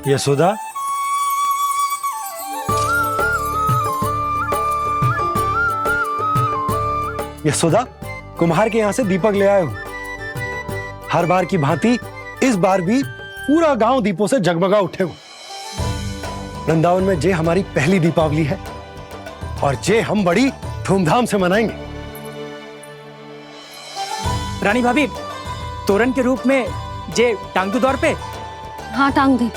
यशोदा, यशोदा, कुम्हार के यहां से दीपक ले आए हूं। हर बार की भांति इस बार भी पूरा गांव दीपों से जगमगा उठे हो। वृंदावन में जे हमारी पहली दीपावली है और जे हम बड़ी धूमधाम से मनाएंगे। रानी भाभी, तोरण के रूप में जे टांग दो दौर पे। हाँ, टांग दे।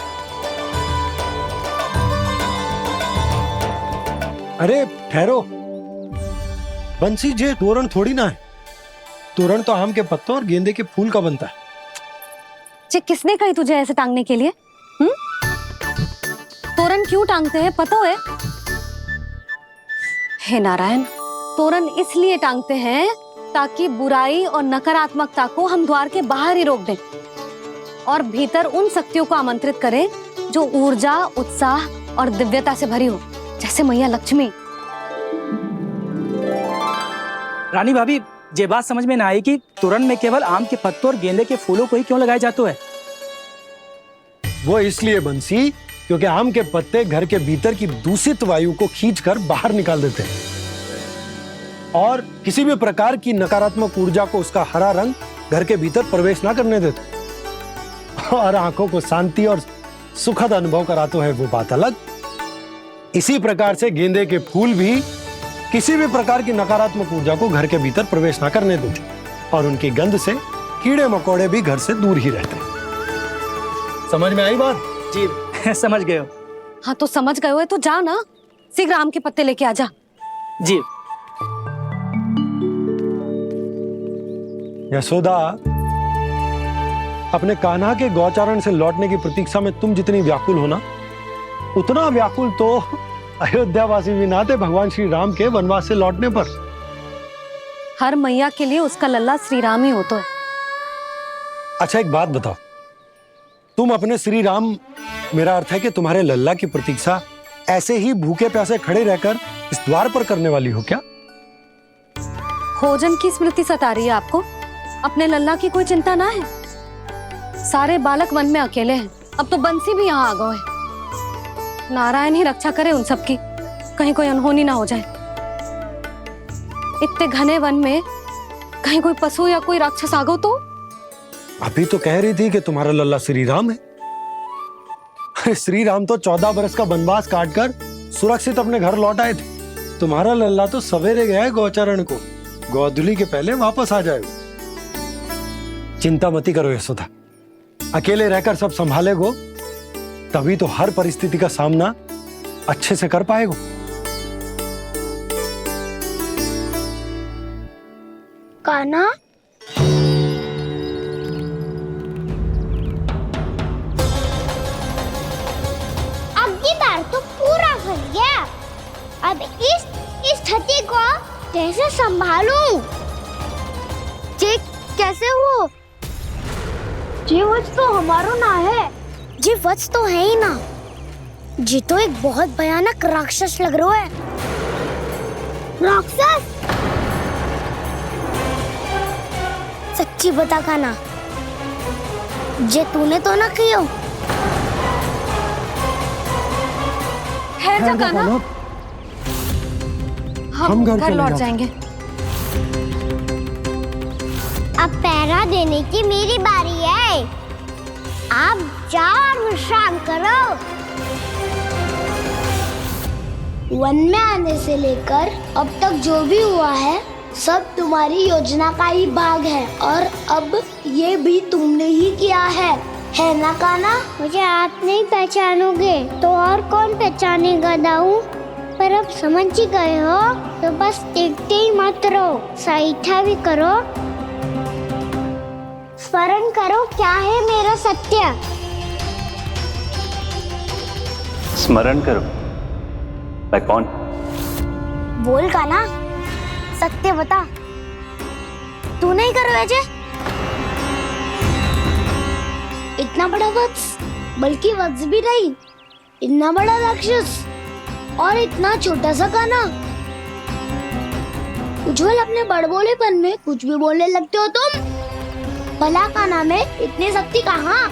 अरे ठहरो बंसी, जे तोरण थोड़ी ना है। तोरण तो आम के पत्तों और गेंदे के फूल का बनता है। जे किसने कही तुझे ऐसे टांगने के लिए? तोरण क्यों टांगते हैं पता है? हे नारायण, तोरण इसलिए टांगते हैं ताकि बुराई और नकारात्मकता को हम द्वार के बाहर ही रोक दें और भीतर उन शक्तियों को आमंत्रित करें जो ऊर्जा, उत्साह और दिव्यता से भरी हो, जैसे मैया लक्ष्मी। रानी भाभी, ये बात समझ में ना आई कि तोरण में केवल आम के पत्तों और गेंदे के फूलों को ही क्यों लगाया जाता है? वो इसलिए बंसी, क्योंकि आम के पत्ते घर के भीतर की दूषित वायु को खींचकर बाहर निकाल देते हैं और किसी भी प्रकार की नकारात्मक ऊर्जा को उसका हरा रंग घर के भीतर प्रवेश ना करने देते और आंखों को शांति और सुखद अनुभव कराते है, वो बात अलग। इसी प्रकार से गेंदे के फूल भी किसी भी प्रकार की नकारात्मक ऊर्जा को घर के भीतर प्रवेश ना करने देते और उनकी गंध से कीड़े मकोड़े भी घर से दूर ही रहते हैं। समझ में आई बात? जी समझ गए हो। हाँ, तो समझ गए हो तो जा ना, शीघ्र आम के पत्ते लेके आ जा। जी। यशोदा, अपने कान्हा के गौचारण से लौटने की प्रतीक्षा में तुम जितनी व्याकुल हो ना, उतना व्याकुल तो अयोध्यावासी भी ना थे भगवान श्री राम के वनवास से लौटने पर। हर मैया के लिए उसका लल्ला श्री राम ही होता है। अच्छा एक बात बताओ, तुम अपने श्री राम, मेरा अर्थ है कि तुम्हारे लल्ला की प्रतीक्षा ऐसे ही भूखे प्यासे खड़े रहकर इस द्वार पर करने वाली हो क्या? भोजन की स्मृति सता रही है आपको? अपने लल्ला की कोई चिंता ना है। सारे बालक वन में अकेले हैं, अब तो बंसी भी यहाँ आ गए हैं। नारायण ही रक्षा करे उन सबकी, कहीं कोई अनहोनी ना हो जाए। इतने घने वन में कहीं कोई पशु या कोई राक्षस आ गो तो? अभी तो कह रही थी कि तुम्हारा लल्ला श्री राम है। अरे श्री राम तो 14 बरस का वनवास काटकर सुरक्षित अपने घर लौट आए थे। तुम्हारा लल्ला तो सवेरे गया है गौचरण को, गोधूली के पहले वापस आ जाएगा। चिंता मती करो यशोदा, अकेले रहकर सब संभालेगो तभी तो हर परिस्थिति का सामना अच्छे से कर पाएगो। कान्हा, अब की बार तो पूरा फंस गया। अब इस स्थिति को कैसे संभालूं? जी कैसे हो? जी वच तो हमारो ना है। जी वच तो है ही ना। जी तो एक बहुत भयानक राक्षस लग रहा है। राक्षस? सच्ची बता कान्हा, जे तूने तो ना कियो? है जा कान्हा, हम घर लौट जाएंगे। अब पहरा देने की मेरी बारी है। आप जाओ और विश्राम करो। वन में आने से लेकर अब तक जो भी हुआ है सब तुम्हारी योजना का ही भाग है और अब ये भी तुमने ही किया है ना कान्हा? मुझे आप नहीं पहचानोगे तो और कौन पहचानेगा दाऊ? पर अब समझ ही गए हो तो बस देखते ही मत रहो, सईठा भी करो, स्मरण करो क्या है मेरा सत्य। स्मरण करो? मैं कौन? बोल कान्हा, सत्य बता। तू नहीं करो अजय? इतना बड़ा वत्स, बल्कि वत्स भी नहीं, इतना बड़ा राक्षस और इतना छोटा सा कान्हा। उज्जवल अपने बड़बोलेपन में कुछ भी बोलने लगते हो तुम। भला कान्हा में इतनी शक्ति कहाँ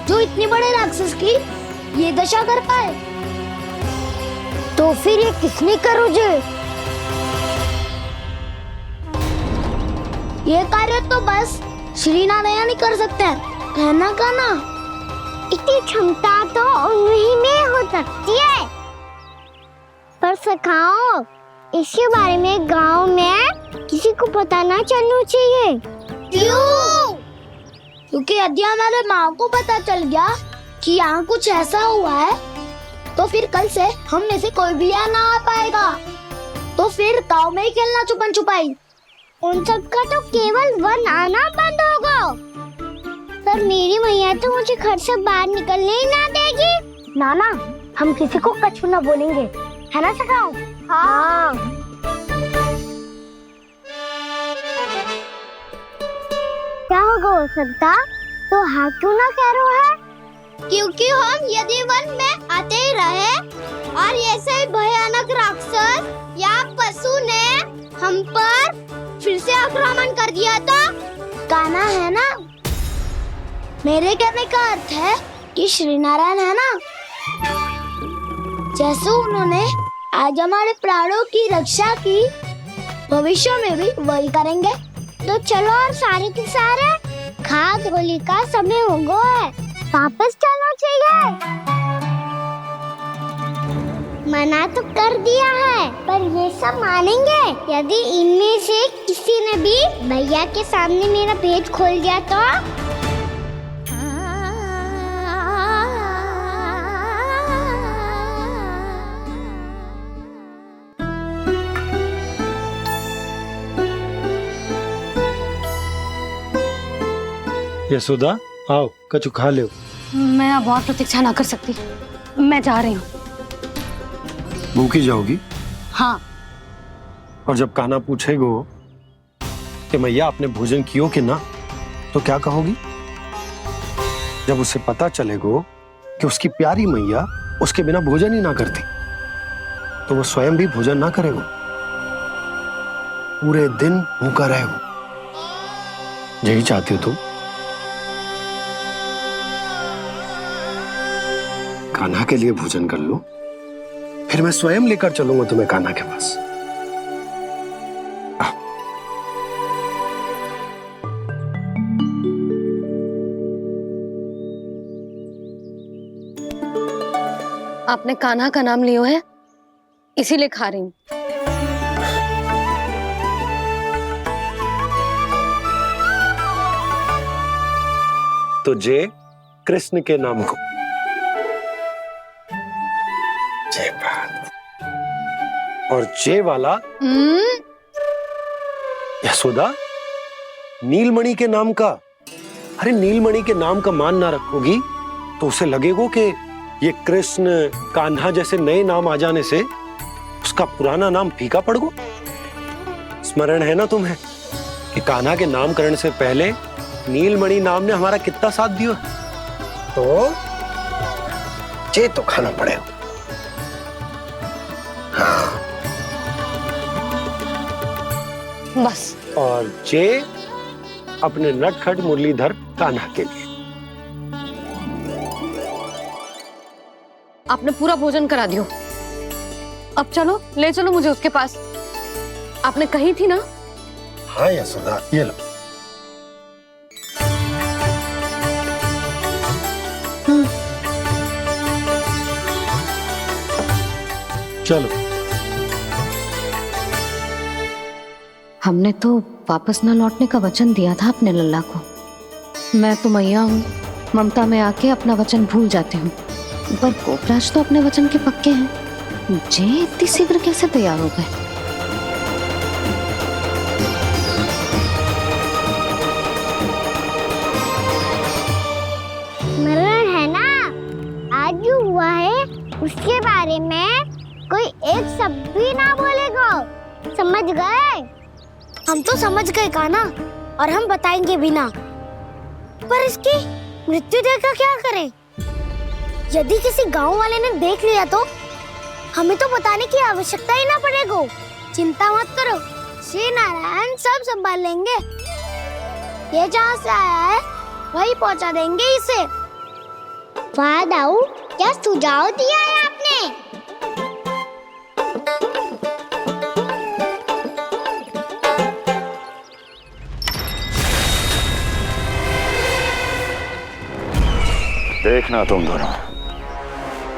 जो इतनी बड़े राक्षस की ये दशा कर पाए। तो फिर ये किसने करो जे? ये कार्य तो बस श्री नारायण ही कर सकते हैं, है ना कान्हा? इतनी क्षमता तो उन्हीं में हो सकती है, पर सखाओ इसके बारे में गांव में किसी को पता ना चलना चाहिए। क्यों? क्योंकि यदि हमारे माँ को पता चल गया कि यहाँ कुछ ऐसा हुआ है, तो फिर कल से हम में से कोई भी यहाँ ना आ पाएगा। तो फिर गांव में ही खेलना छुपन छुपाई। उन सब का तो केवल वन आना बंद होगा। पर मेरी मैया तो मुझे घर से बाहर निकलने ही ना देगी। नाना, हम किसी को कछु ना बोलेंगे, है ना सखाओ? हाँ। क्या होगा हो सकता? तो हाँ क्यों ना कह रहे है? क्योंकि हम यदि वन में आते ही रहे और ऐसे भयानक राक्षस या पशु ने हम पर फिर से आक्रमण कर दिया तो कान्हा, है ना? मेरे कहने का अर्थ है कि श्री नारायण है ना, जैसे उन्होंने आज हमारे प्राणों की रक्षा की, भविष्य में भी वही करेंगे। तो चलो और सारे के सारे खाद होली का समय हो गया है, वापस चलना चाहिए। मना तो कर दिया है, पर ये सब मानेंगे यदि इनमें से किसी ने भी भैया के सामने मेरा पेट खोल दिया तो? यशोदा, आओ कछु खा लो। मैं अब और प्रतीक्षा ना कर सकती, मैं जा रही हूँ। भूखी जाओगी? हाँ। और जब कान्हा पूछेगो कि मैया आपने भोजन कियो कि ना, तो क्या कहोगी? जब उसे पता चलेगो कि उसकी प्यारी मैया उसके बिना भोजन ही ना करती, तो वो स्वयं भी भोजन ना करेगो, पूरे दिन भूखा रहेगो। यही चाहती हो तुम? कान्हा के लिए भोजन कर लो, फिर मैं स्वयं लेकर चलूंगा तुम्हें कान्हा के पास। आपने कान्हा का नाम लियो है, इसीलिए खा रही हूँ। तो जय कृष्ण के नाम को। जय बात। और जय वाला यशोदा, नीलमणि के नाम का। अरे नीलमणि के नाम का मान ना रखोगी तो उसे लगेगा कि ये कृष्ण कान्हा जैसे नए नाम आ जाने से उसका पुराना नाम फीका पड़ गो। स्मरण है ना तुम्हें कि कान्हा के नामकरण से पहले नीलमणि नाम ने हमारा कितना साथ दिया? तो जे तो खाना पड़ेगा। हाँ। बस। और जे अपने नटखट मुरलीधर कान्हा के लिए। आपने पूरा भोजन करा दियो, अब चलो, ले चलो मुझे उसके पास। आपने कही थी ना? हाँ यशोदा, ये लो। चलो। हमने तो वापस न लौटने का वचन दिया था अपने लल्ला को। मैं तो मैया हूँ, ममता में आके अपना वचन भूल जाती हूँ, पर गोपराज तो अपने वचन के पक्के हैं। जे इतनी शीघ्र कैसे तैयार हो गए? मरण है ना, आज जो हुआ है उसके बारे में कोई एक शब्द भी ना बोलेगा, समझ गए? हम तो समझ गए कान्हा, और हम बताएंगे भी ना। पर इसकी मृत्यु देखकर क्या करें? यदि किसी गांव वाले ने देख लिया तो हमें तो बताने की आवश्यकता ही ना पड़ेगा। चिंता मत करो, श्री नारायण सब संभाल लेंगे। ये जहाँ से आया है वही पहुंचा देंगे इसे। वाह दाऊ, क्या सुझाव दिया है आपने? देखना तुम दोनों,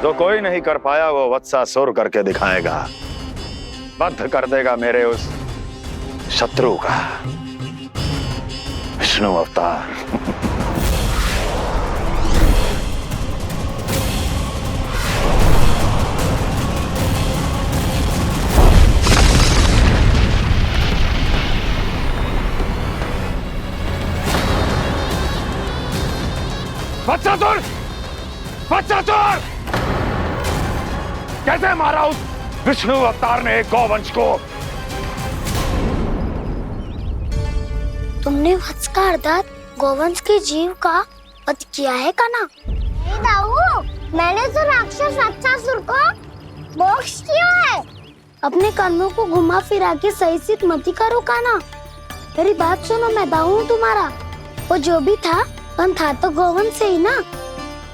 जो कोई नहीं कर पाया वो वत्सासुर करके दिखाएगा, बद्ध कर देगा मेरे उस शत्रु का विष्णु अवतार। वत्सासुर! वत्सासुर! कैसे मारा उस विष्णु अवतार ने एक गौवंश को? तुमने वत्स का अर्थात गौवंश के जीव का वध किया है कान्हा? नहीं दाऊ, मैंने तो राक्षस वत्सासुर को मोक्ष किया है। अपने कर्मों को घुमा फिरा के सही सिद्ध मत करो कान्हा। मेरी बात सुनो, मैं दाऊ हूँ तुम्हारा। वो जो भी था पर था तो गौवंश से ही ना।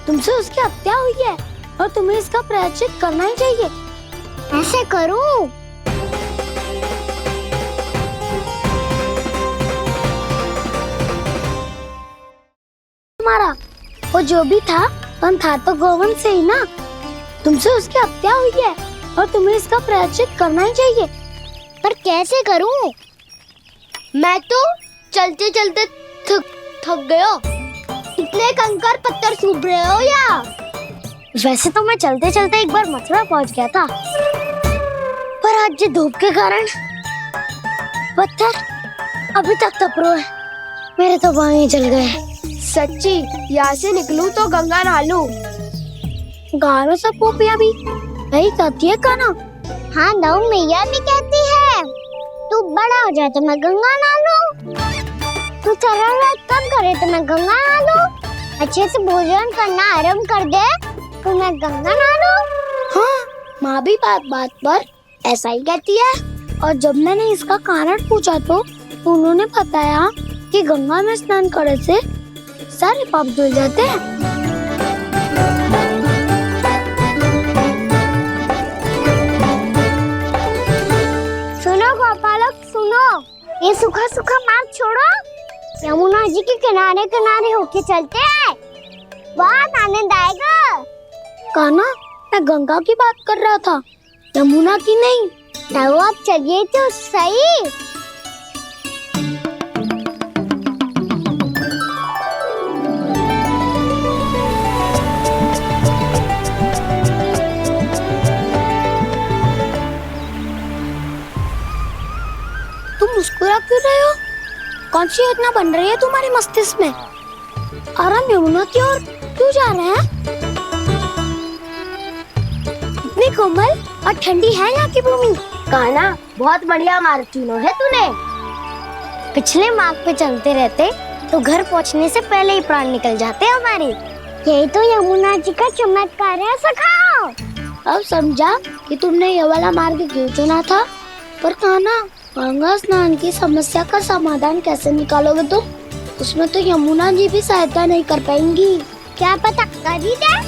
तुमसे उसकी हत्या हुई है और तुम्हें इसका प्रायश्चित करना ही चाहिए। ऐसे करूं? तुम्हारा वो जो भी था पर था तो गौवंश से ही ना। तुमसे उसकी हत्या हुई है और तुम्हें इसका प्रायश्चित करना ही चाहिए। पर कैसे करूं? मैं तो चलते चलते थक गया। इतने कंकर पत्थर सूख रहे हो या? वैसे तो मैं चलते चलते एक बार मथुरा पहुंच गया था, पर आज ये धूप के कारण पत्थर अभी तक तप रहे हैं। मेरे तो बाएं जल गए। सच्ची, यहाँ से निकलूं तो गंगा नहा लूं। गारो सब पोपिया भी यही कहती है कान्हा। हाँ दाऊ, मैया भी कहती है तू बड़ा हो जाए तो मैं गंगा नहा लूं, तू चरण व्रत कम करे तो मैं गंगा नहा लूं, अच्छे से भोजन करना आरंभ कर दे तो मैं गंगा नहा लूं। हाँ, माँ भी बात पर ऐसा ही कहती है। और जब मैंने इसका कारण पूछा तो उन्होंने बताया कि गंगा में स्नान करने से सारे पाप धुल जाते हैं। सुनो गोपालक, सुनो, ये सूखा सूखा मार्ग छोड़ो, यमुना जी के किनारे किनारे होके चलते हैं, बहुत आनंद आएगा। कान्हा, मैं गंगा की बात कर रहा था, यमुना की नहीं। तो आप चलिए तो सही। तुम मुस्कुरा क्यों रहे हो? कौन सी योजना बन रही है तुम्हारे मस्तिष्क में? और हम यमुना की ओर क्यों जा रहे हैं? इतनी कोमल और ठंडी है यहाँ की भूमि। कान्हा, बहुत बढ़िया मार्ग चुना है तूने। पिछले मार्ग पे चलते रहते तो घर पहुँचने से पहले ही प्राण निकल जाते हमारे। यही तो यमुना जी का चमत्कार है सखा। अब समझा कि तुमने ये वाला मार्ग क्यों चुना था। पर कान्हा, गंगा स्नान की समस्या का समाधान कैसे निकालोगे तुम? उसमें तो यमुना जी भी सहायता नहीं कर पाएंगी। क्या पता कर ही दे।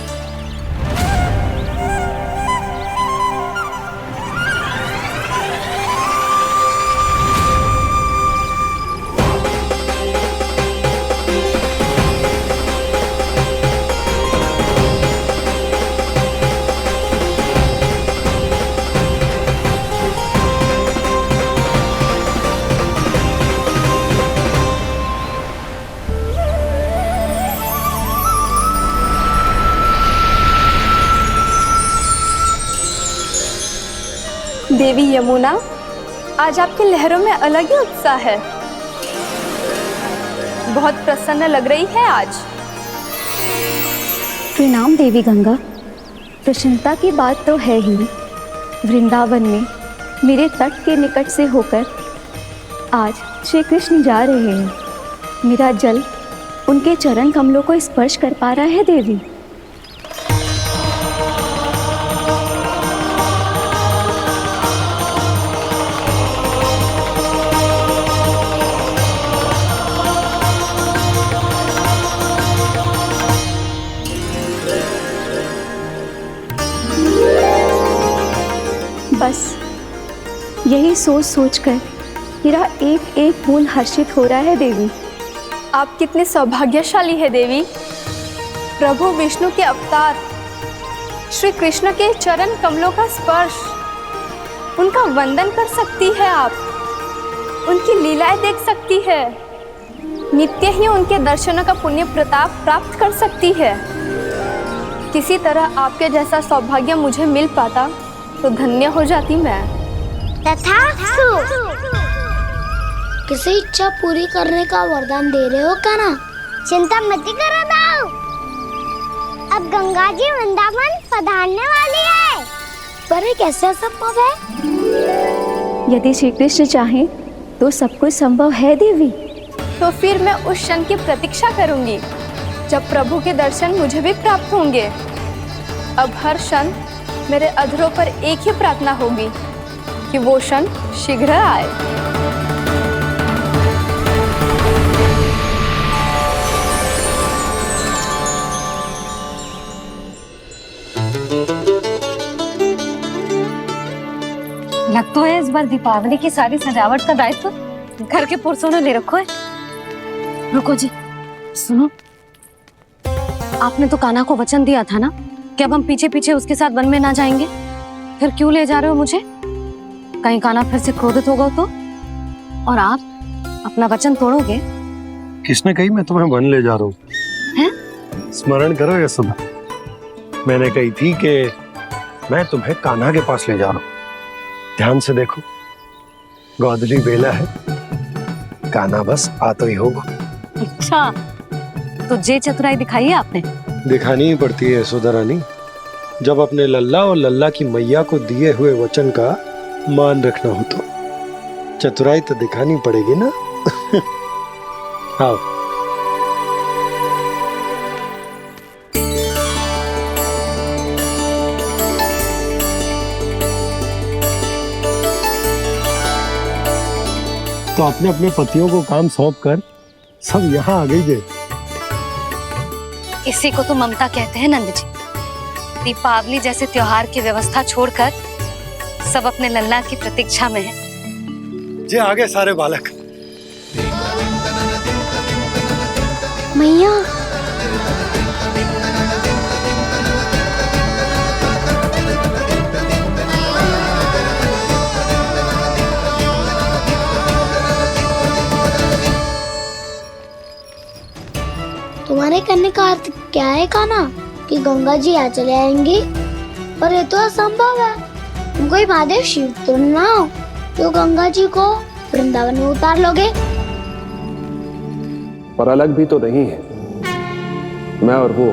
देवी यमुना, आज आपकी लहरों में अलग ही उत्साह है। बहुत प्रसन्न लग रही है आज। प्रणाम देवी गंगा। प्रसन्नता की बात तो है ही। वृंदावन में मेरे तट के निकट से होकर आज श्री कृष्ण जा रहे हैं। मेरा जल उनके चरण कमलों को स्पर्श कर पा रहा है देवी। यही सोच सोचकर मेरा एक एक खून हर्षित हो रहा है देवी। आप कितने सौभाग्यशाली है देवी। प्रभु विष्णु के अवतार श्री कृष्ण के चरण कमलों का स्पर्श, उनका वंदन कर सकती है आप, उनकी लीलाएं देख सकती है, नित्य ही उनके दर्शनों का पुण्य प्रताप प्राप्त कर सकती है। किसी तरह आपके जैसा सौभाग्य मुझे मिल पाता तो धन्य हो जाती मैं। तथास्तु। किसी इच्छा पूरी करने का वरदान दे रहे हो क्या ना? चिंता मत करो दाऊ, अब गंगा जी वृंदावन पधारने वाली है। पर ये कैसे संभव है? यदि श्री कृष्ण चाहें तो सब कुछ संभव है देवी। तो फिर मैं उस क्षण की प्रतीक्षा करूंगी जब प्रभु के दर्शन मुझे भी प्राप्त होंगे। अब हर क्षण मेरे अधरों पर एक ही प्रार्थना होगी कि वो क्षण शीघ्र आए। लग तो है इस बार दीपावली की सारी सजावट का दायित्व घर के पुरुषों ने ले रखो है। रुको जी, सुनो, आपने तो कान्हा को वचन दिया था ना कि अब हम पीछे पीछे उसके साथ वन में ना जाएंगे। फिर क्यों ले जा रहे हो मुझे? कहीं कान्हा फिर से क्रोधित होगा तो? और आप अपना वचन तोड़ोगे? किसने कही मैं तुम्हें वन ले जा रहा हूँ? स्मरण करो ये सुबह, मैंने कही थी कि मैं तुम्हें कान्हा के पास ले जा रहा हूँ। ध्यान से देखो, गोदली बेला है, कान्हा बस आ तो ही होगा। अच्छा, तो जे चतुराई दिखाई है आपने? दिखानी ही पड़ती है यशोदा रानी, जब अपने लल्ला और लल्ला की मैया को दिए हुए वचन का मान रखना हो तो चतुराई तो दिखानी पड़ेगी ना। आओ। तो अपने अपने पतियों को काम सौंप कर सब यहाँ आ गई है। इसी को तो ममता कहते हैं नंद जी। दीपावली जैसे त्योहार की व्यवस्था छोड़कर सब अपने लल्ला की प्रतीक्षा में हैं। जे आगे सारे बालक। मैया, तुम्हारे कहने का अर्थ क्या है कान्हा? कि गंगा जी आ चले आएंगी? पर ये तो असंभव है। तुम कोई महादेव शिव तो ना हो तो गंगा जी को वृंदावन में उतार लोगे? पर अलग भी तो नहीं है। मैं और वो,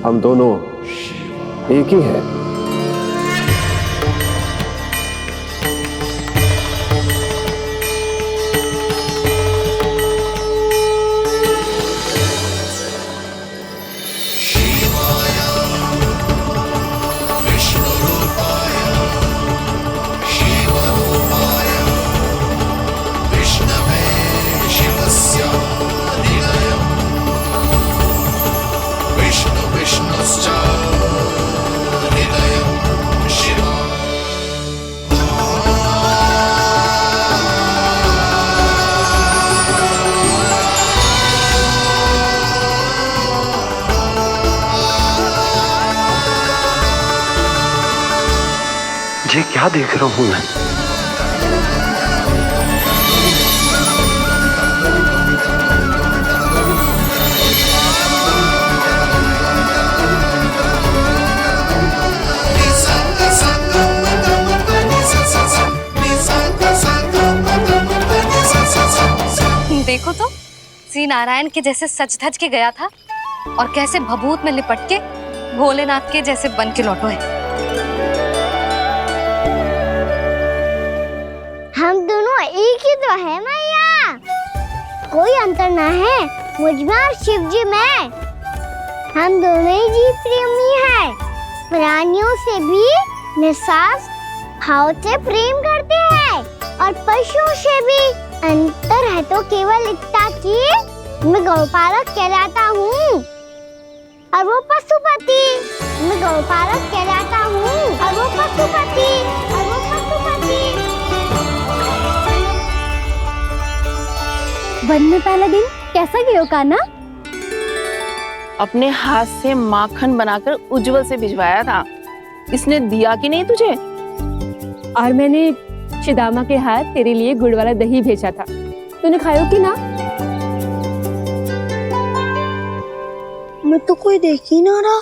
हम दोनों एक ही हैं। ये क्या देख रहा हूँ मैं? देखो तो, श्री नारायण के जैसे सज धज के गया था और कैसे भभूत में लिपट के भोलेनाथ के जैसे बन के लौटो है। हम दोनों एक ही तो है मैया, कोई अंतर ना है मुझ में और शिव जी में। हम दोनों ही जीव प्रेमी हैं, प्राणियों से भी निस्वार्थ भाव से प्रेम करते हैं और पशुओं से भी। अंतर है तो केवल इतना कि मैं गौपालक कहलाता हूँ और वो पशुपति। मैं गौपालक कहलाता हूँ और वो पशुपति। वन में पहला दिन कैसा गया कान्हा? अपने हाथ से माखन बनाकर उज्जवल से भिजवाया था। इसने दिया कि नहीं तुझे? और मैंने शिदामा के हाथ तेरे लिए गुड़ वाला दही भेजा था, तूने खायो कि ना? मैं तो कोई देख ही ना रहा।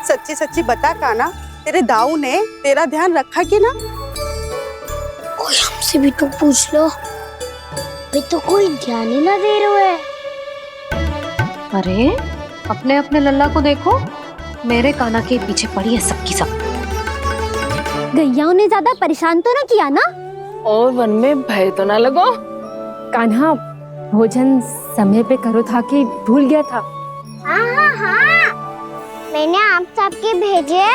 सच्ची सच्ची बता कान्हा, तेरे दाऊ ने तेरा ध्यान रखा कि ना? कोई हमसे भी तो पूछ लो, वे तो कोई ध्यान ही ना दे रहे हैं। अरे अपने अपने लल्ला को देखो, मेरे कान्हा के पीछे पड़ी है सबकी सब। गैयाओं ने ज्यादा परेशान तो ना किया ना? और वन में भय तो ना लगो? कान्हा भोजन समय पे करो था कि भूल गया था? हाँ, मैंने आप सबके भेजे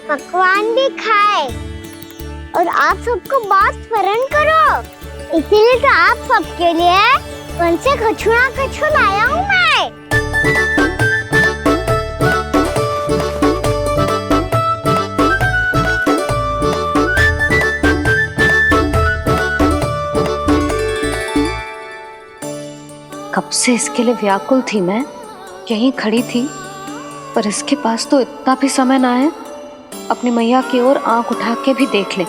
पकवान भी खाए और आप सबको बात स्मरण करो, इसीलिए तो आप सबके लिए वन से कछु लाया हूँ मैं। कब से इसके लिए व्याकुल थी मैं, यहीं खड़ी थी, पर इसके पास तो इतना भी समय ना है अपनी मैया की ओर आंख उठा के भी देख ले।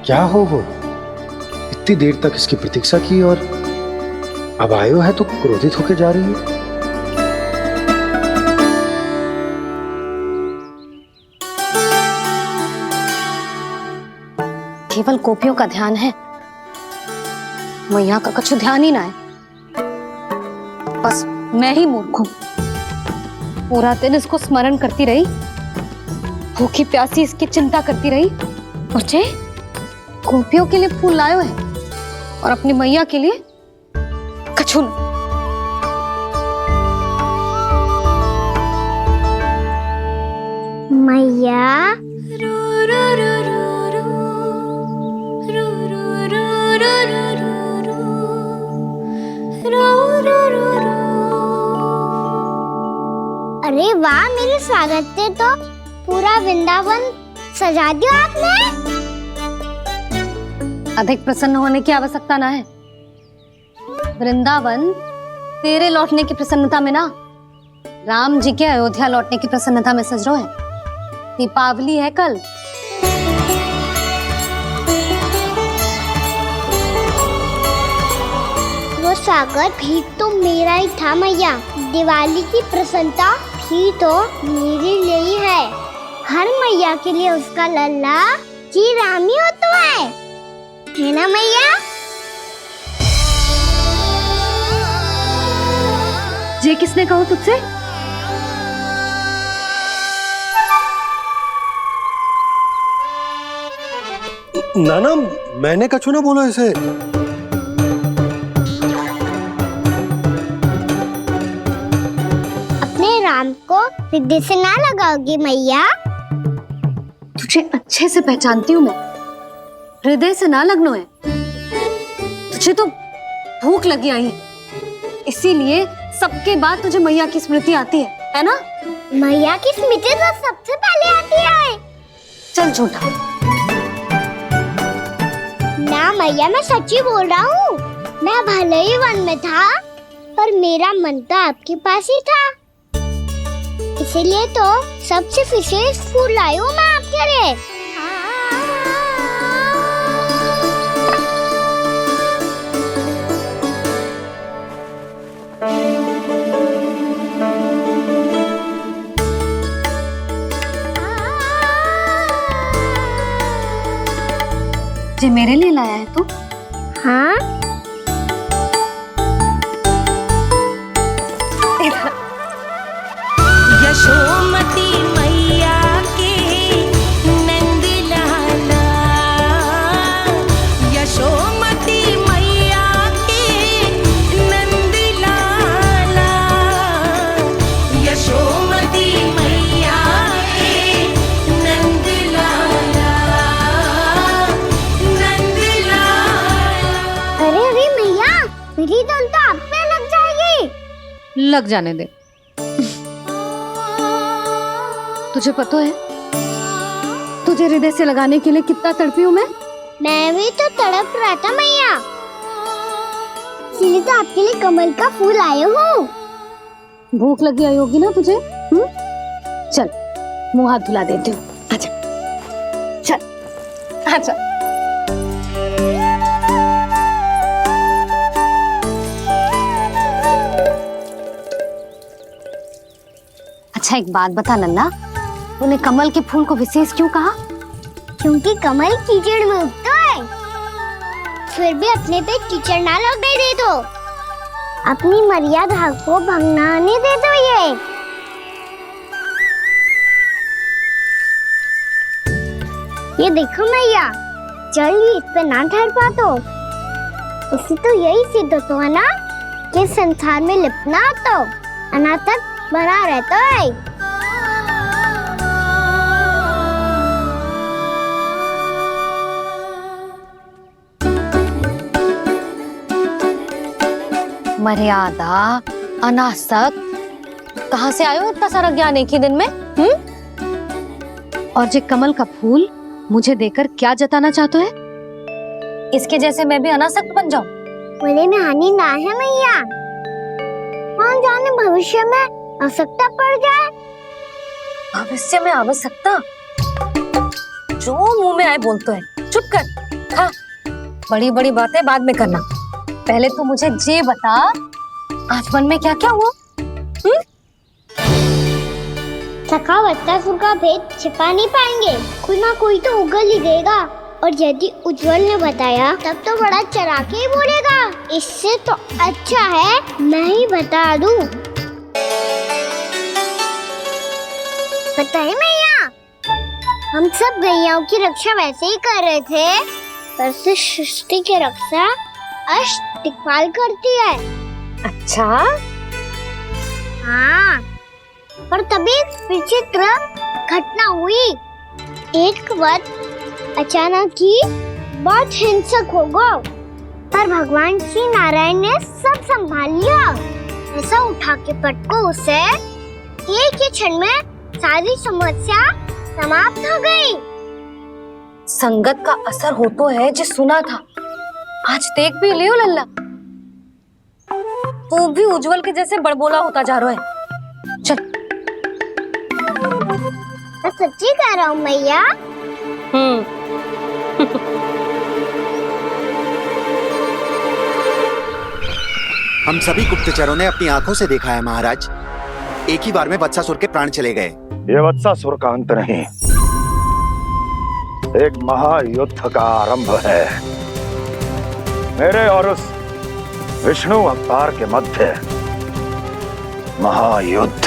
क्या हो वो? इतनी देर तक इसकी प्रतीक्षा की और अब आयो है तो क्रोधित होकर जा रही है। केवल गोपियों का ध्यान है, मैया का कछु ध्यान ही ना है। बस मैं ही मूर्ख हूं, पूरा दिन इसको स्मरण करती रही, भूखी प्यासी इसकी चिंता करती रही, और जे गोपियों के लिए फूल लायो है और अपनी मैया के लिए कछु न। मैया अरे वाह, मेरे स्वागत से तो पूरा वृंदावन सजा दिया आपने। अधिक प्रसन्न होने की आवश्यकता ना है। वृंदावन तेरे लौटने की प्रसन्नता में ना, राम जी के अयोध्या लौटने की प्रसन्नता में सज रहे हैं। दीपावली है कल। वो स्वागत भी तो मेरा ही था मैया। दिवाली की प्रसन्नता भी तो मेरे लिए ही है। हर मैया के लिए उसका लल्ला जी राम ही होता है ना मैया? ये किसने कहा तुझसे? नाना, मैंने कछु ना बोला इसे। अपने राम को हृदय से ना लगाओगी मैया? तुझे अच्छे से पहचानती हूँ मैं, हृदय से ना लगनो है। तुझे तो भूख लगी आई, इसीलिए सबके बाद तुझे मैया की स्मृति आती है ना? मैया की स्मृति तो सबसे पहले आती है। चल झूठा। ना मैया, मैं सच्ची बोल रहा हूँ। मैं भले ही वन में था, पर मेरा मन तो आपके पास ही था। इसीलिए तो सबसे विशेष फूल लाई हूँ मैं आपके लिए। ये मेरे लिए लाया है तू? हाँ, यशोमती मैया के नंद लाला, यशोमती मैया के नंद लाला, यशोमती मैया के नंद लाला, नंद लाला। अरे अरे मैया, मेरी दाल तो लग जाने दे। तुझे पता है तुझे हृदय से लगाने के लिए कितना तड़पी हूँ मैं भी तो तड़प रहा था मैया, इसलिए तो आपके लिए कमल का फूल आया हूँ। भूख लगी आई होगी ना तुझे? चल मुंह हाथ धुला देती हूँ। आजा चल आजा। अच्छा एक बात बता लल्ला, तूने कमल के फूल को विशेष क्यों कहा? क्योंकि कमल कीचड़ में उगता है, फिर भी अपने पे कीचड़ ना लगने दे दो, अपनी मर्यादा को भंगना नहीं दे दो। ये देखो मैया, जल भी इस पे ना ठहर पा तो इससे तो यही सिद्ध होता है ना कि संसार में लिपना तो अनाथ तक बना रहता है। मर्यादा, अनासक्त, कहाँ से आयो इतना सारा ज्ञान एक ही दिन में? और जे कमल का फूल मुझे देकर क्या जताना चाहते है? इसके जैसे मैं भी अनासक्त बन जाऊं? बोले में हानि ना है मैया, कौन जाने भविष्य में आवश्यकता पड़ जाए। भविष्य में आवश्यकता? जो मुंह में आए बोलते हैं, चुप कर। हाँ, बड़ी बड़ी बातें बाद में करना, पहले तो मुझे ये बता आज मन में क्या क्या हुआ? सखा बत्तासुर का भेद छिपा नहीं पाएंगे, कोई ना कोई तो उगल ही देगा, और यदि उज्जवल ने बताया तब तो बड़ा चढ़ा के ही बोलेगा। इससे तो अच्छा है मैं ही बता दूं। पता है मैया, हम सब गैयाओं की रक्षा वैसे ही कर रहे थे, पर से सृष्टि की रक्षा अष्ट दिक्पाल करती है। अच्छा? हाँ, पर तभी विचित्र घटना हुई। एक बार अचानक ही बहुत हिंसक हो गया, पर भगवान श्री नारायण ने सब संभाल लिया। ऐसा उठा के पटको उसे, एक ही क्षण में सारी समस्या समाप्त हो गई। संगत का असर हो तो है जो सुना था, आज देख भी लियो लल्ला, तू भी उज्जवल के जैसे बड़बोला होता जा रहा है। चल। मैं सच्ची कह रहा हूँ मैया। हम सभी गुप्तचरों ने अपनी आंखों से देखा है महाराज, एक ही बार में वत्सासुर के प्राण चले गए। ये वत्सासुर का अंत नहीं, एक महायुद्ध का आरंभ है। मेरे और उस विष्णु अवतार के मध्य महायुद्ध।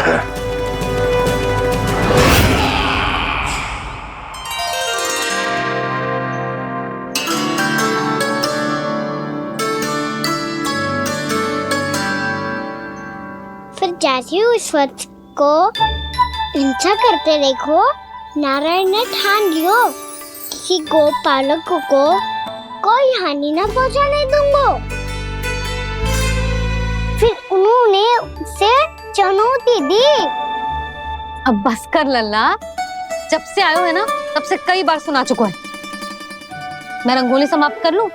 फिर जैसे ही उस वत्स को हिंसा करते देखो, नारायण ने ठान लियो किसी गोपालक को कोई हानि न पहुंचाने दूंगा। फिर उन्होंने उसे चुनौती दी। अब बस कर लल्ला, जब से आयो है ना तब से कई बार सुना चुका है। मैं रंगोली समाप्त कर लूं,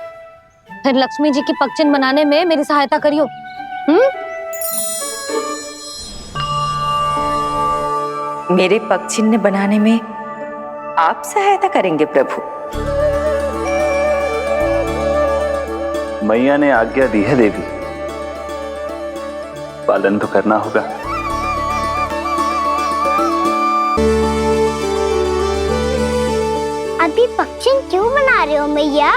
फिर लक्ष्मी जी की पगचिन बनाने में मेरी सहायता करियो। मेरे पगचिन्ह बनाने में आप सहायता करेंगे प्रभु? मैया ने आज्ञा दी है देवी, पालन तो करना होगा। अभी पक्षी क्यों बना रहे हो मैया?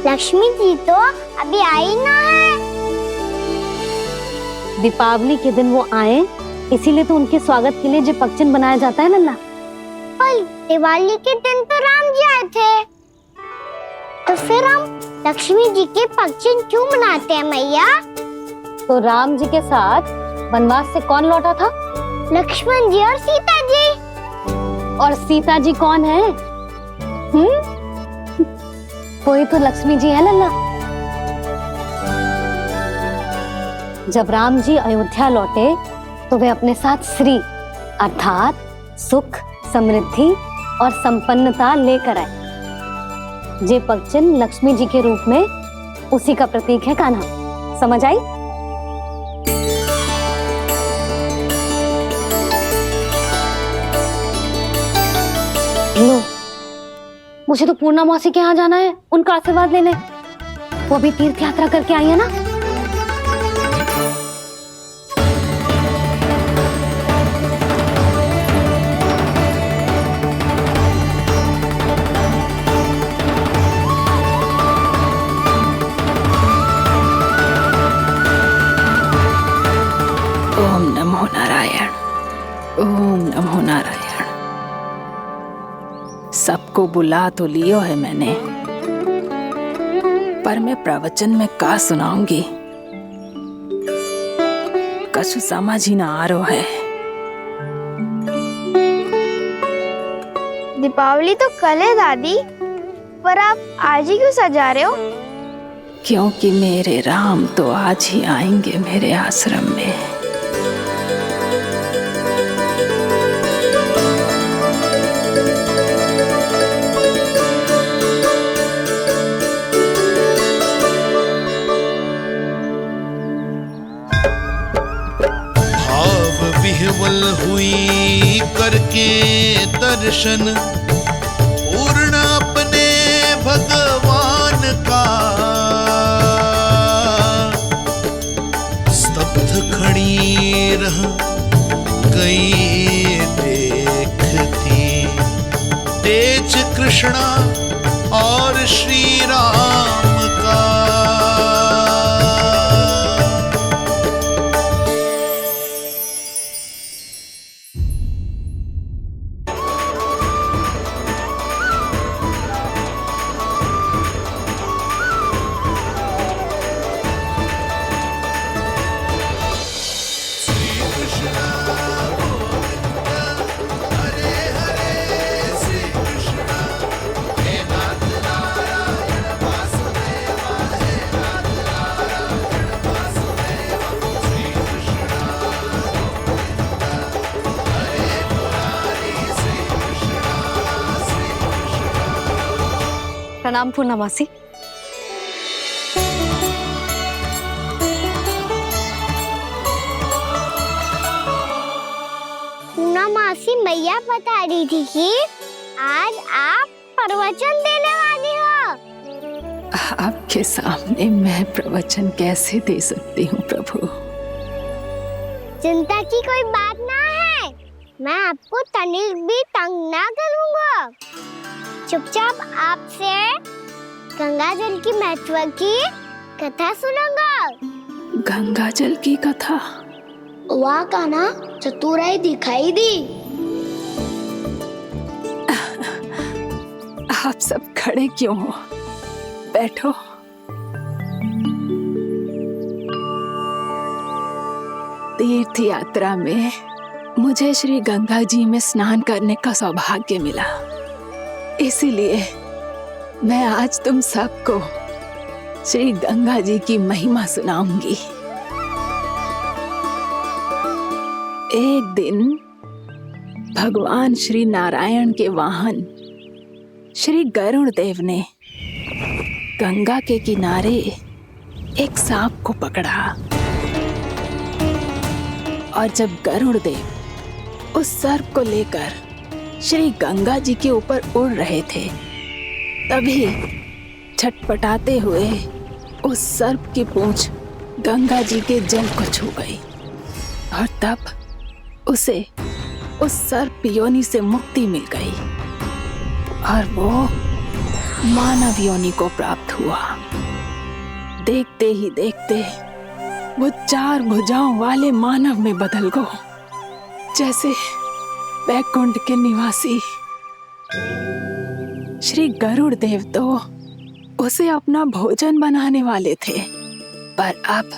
लक्ष्मी जी तो अभी आई ना है। दीपावली के दिन वो आए, इसीलिए तो उनके स्वागत के लिए जो पगचिन बनाया जाता है लल्ला। पर दिवाली के दिन तो राम जी आए थे, तो फिर हम लक्ष्मी जी के पगचिन क्यों बनाते हैं मैया? तो राम जी के साथ वनवास से कौन लौटा था? लक्ष्मण जी और सीता जी। और सीता जी कौन है? वही तो लक्ष्मी जी है लल्ला। जब राम जी अयोध्या लौटे तो वे अपने साथ श्री अर्थात सुख, समृद्धि और संपन्नता लेकर आए। जे पगचिन्ह लक्ष्मी जी के रूप में उसी का प्रतीक है कान्हा। समझ आई? लो, मुझे तो पूर्णा मौसी के यहाँ जाना है उनका आशीर्वाद लेने। वो भी तीर्थ यात्रा करके आई है ना। ओम नमो नारायण, ओम नमो नारायण। सबको बुला तो लियो है मैंने, पर मैं प्रवचन में का सुनाऊंगी, कछु समझ ही ना आ रहा है। दीपावली तो कल है दादी, पर आप आज ही क्यों सजा रहे हो? क्योंकि मेरे राम तो आज ही आएंगे मेरे आश्रम में। विह्वल हुई करके दर्शन, पूर्ण अपने भगवान का, स्तब्ध खड़ी रह गई देखती तेज कृष्णा और श्री राम का। प्रणाम पूर्णा मौसी। पूर्णा मासी मैया बता रही थी कि आज आप प्रवचन देने वाली हो। आपके सामने मैं प्रवचन कैसे दे सकती हूँ प्रभु? चिंता की कोई बात ना है, मैं आपको तनिक भी तंग ना करूँगा। चुपचाप आपसे गंगा जल की महत्व की कथा सुनूंगा। गंगा जल की कथा? वाह कान्हा, चतुराई दिखाई दी। आप सब खड़े क्यों हो? बैठो। तीर्थ यात्रा में मुझे श्री गंगा जी में स्नान करने का सौभाग्य मिला, इसीलिए मैं आज तुम सबको श्री गंगा जी की महिमा सुनाऊंगी। एक दिन भगवान श्री नारायण के वाहन श्री गरुड़ देव ने गंगा के किनारे एक सांप को पकड़ा, और जब गरुड़ देव उस सर्प को लेकर श्री गंगा जी के ऊपर उड़ रहे थे, तभी छटपटाते हुए उस सर्प की पूंछ गंगा जी के जल को छू गई, और तब उसे उस सर्प योनि से मुक्ति मिल गई और वो मानव योनि को प्राप्त हुआ। देखते ही देखते वो 4 भुजाओं वाले मानव में बदल गया, जैसे वैकुंठ के निवासी। श्री गरुड़ देव तो उसे अपना भोजन बनाने वाले थे, पर अब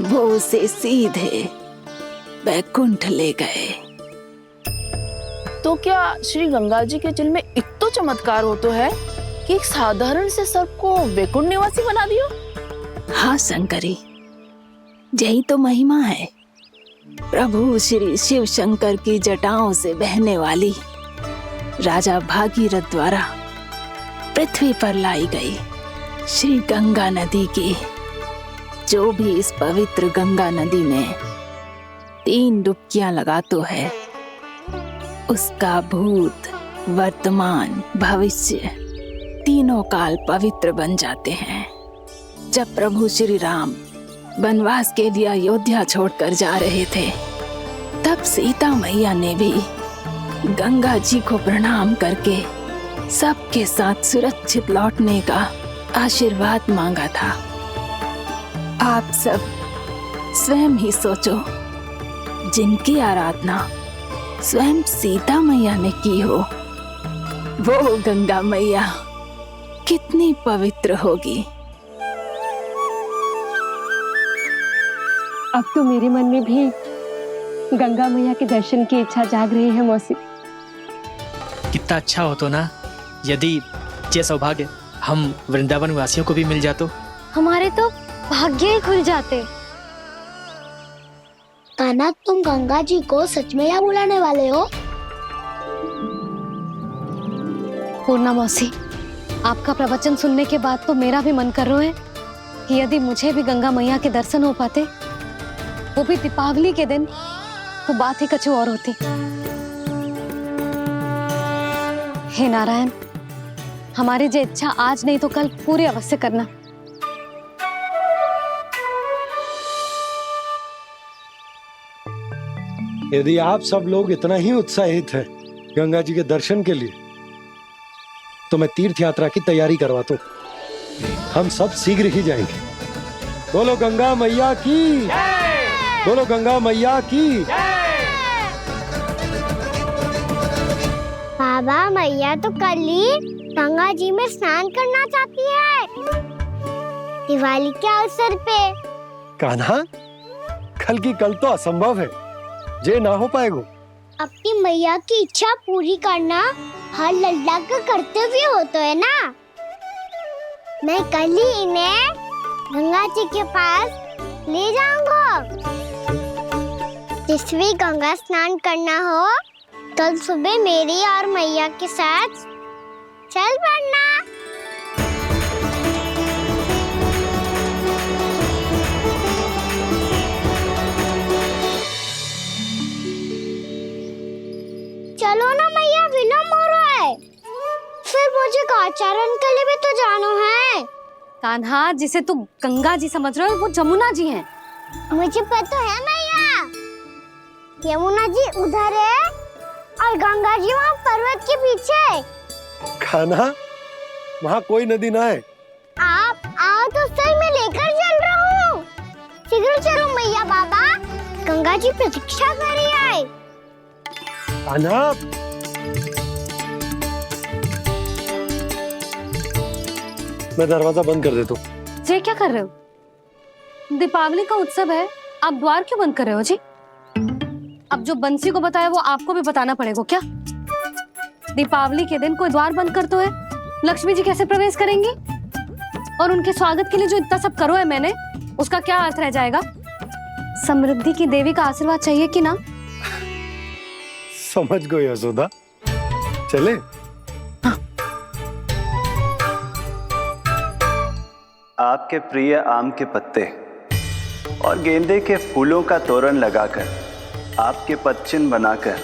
वो उसे सीधे वैकुंठ ले गए। तो क्या श्री गंगा जी के जल में इतना चमत्कार हो तो है कि एक साधारण से सर्प को वैकुंठ निवासी बना दियो? हाँ शंकरी, यही तो महिमा है। प्रभु श्री शिव शंकर की जटाओं से बहने वाली राजा भागीरथ द्वारा पृथ्वी पर लाई गई श्री गंगा नदी की, जो भी इस पवित्र गंगा नदी में 3 डुबकियां लगातो है, उसका भूत, वर्तमान, भविष्य तीनों काल पवित्र बन जाते हैं। जब प्रभु श्री राम वनवास के लिए अयोध्या छोड़कर जा रहे थे, तब सीता मैया ने भी गंगा जी को प्रणाम करके सबके साथ सुरक्षित लौटने का आशीर्वाद मांगा था। आप सब स्वयं ही सोचो, जिनकी आराधना स्वयं सीता मैया ने की हो, वो गंगा मैया कितनी पवित्र होगी। अब तो मेरे मन में भी गंगा मैया के दर्शन की इच्छा जाग रही है मौसी। कितना अच्छा हो तो ना यदि ये सौभाग्य हम वृंदावन वासियों को भी मिल जातो। हमारे तो भाग्य ही खुल जाते। कान्हा, तुम गंगा जी को सच में यहाँ बुलाने वाले हो? पूर्णा मौसी, आपका प्रवचन सुनने के बाद तो मेरा भी मन कर रहा है कि यदि मुझे भी गंगा मैया के दर्शन हो पाते, वो भी दीपावली के दिन, तो बात ही कुछ और होती। हे नारायण, हमारी जो इच्छा आज नहीं तो कल पूरी अवश्य करना। यदि आप सब लोग इतना ही उत्साहित हैं गंगा जी के दर्शन के लिए, तो मैं तीर्थ यात्रा की तैयारी करवाता हूं। हम सब शीघ्र ही जाएंगे। बोलो गंगा मैया की, बोलो गंगा मैया की। बाबा, मैया तो कल ही गंगा जी में स्नान करना चाहती है, दिवाली के अवसर पे। कान्हा, कल की कल तो असंभव है, जे ना हो पाएगा। अपनी मैया की इच्छा पूरी करना हर लल्ला का कर्तव्य होता है ना। मैं कल ही इन्हें गंगा जी के पास ले जाऊंगा। जिस भी गंगा स्नान करना हो, कल सुबह मेरी और मैया के साथ चल पड़ना। चलो ना मैया, विलम्ब हो रहा है। फिर मुझे आचरण के लिए भी तो जाना है। कान्हा, जिसे तू गंगा जी समझ रहे हो, वो जमुना जी हैं। मुझे पता है मैया, यमुना जी उधर है और गंगा जी वहाँ पर्वत के पीछे। कान्हा, वहाँ कोई नदी ना है। आप आओ तो सही, मैं लेकर चल रहा हूँ। शीघ्र चलो मैया। बाबा, गंगा जी प्रतीक्षा कर रही है। कान्हा, मैं दरवाजा बंद कर देता हूँ। ये क्या कर रहे हो? दीपावली का उत्सव है, आप द्वार क्यों बंद कर रहे हो जी? अब जो बंसी को बताया वो आपको भी बताना पड़ेगा क्या? दीपावली के दिन कोई द्वार बंद कर तो है, लक्ष्मी जी कैसे प्रवेश करेंगी? और उनके स्वागत के लिए जो इतना सब करो है मैंने, उसका क्या अर्थ रह जाएगा? समृद्धि की देवी का आशीर्वाद चाहिए कि ना? समझ गई यशोदा, चले। हाँ। आपके प्रिय आम के पत्ते और गेंदे के फूलों का तोरण लगाकर, आपके पदचिन्ह बनाकर,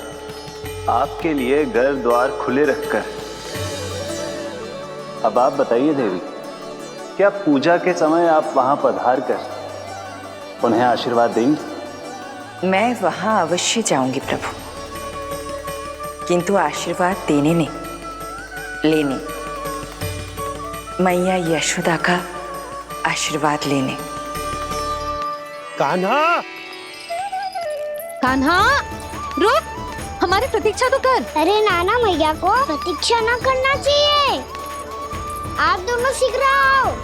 आपके लिए घर द्वार खुले रखकर, अब आप बताइए देवी, क्या पूजा के समय आप वहां पधार कर उन्हें आशीर्वाद देंगी? मैं वहां अवश्य जाऊंगी प्रभु, किंतु आशीर्वाद देने नहीं, लेने, मैया यशोदा का आशीर्वाद लेने। कान्हा, कान्हा, रुक, हमारी प्रतीक्षा तो कर। अरे नाना, मैया को प्रतीक्षा ना करना चाहिए। आप दोनों शीघ्र आओ।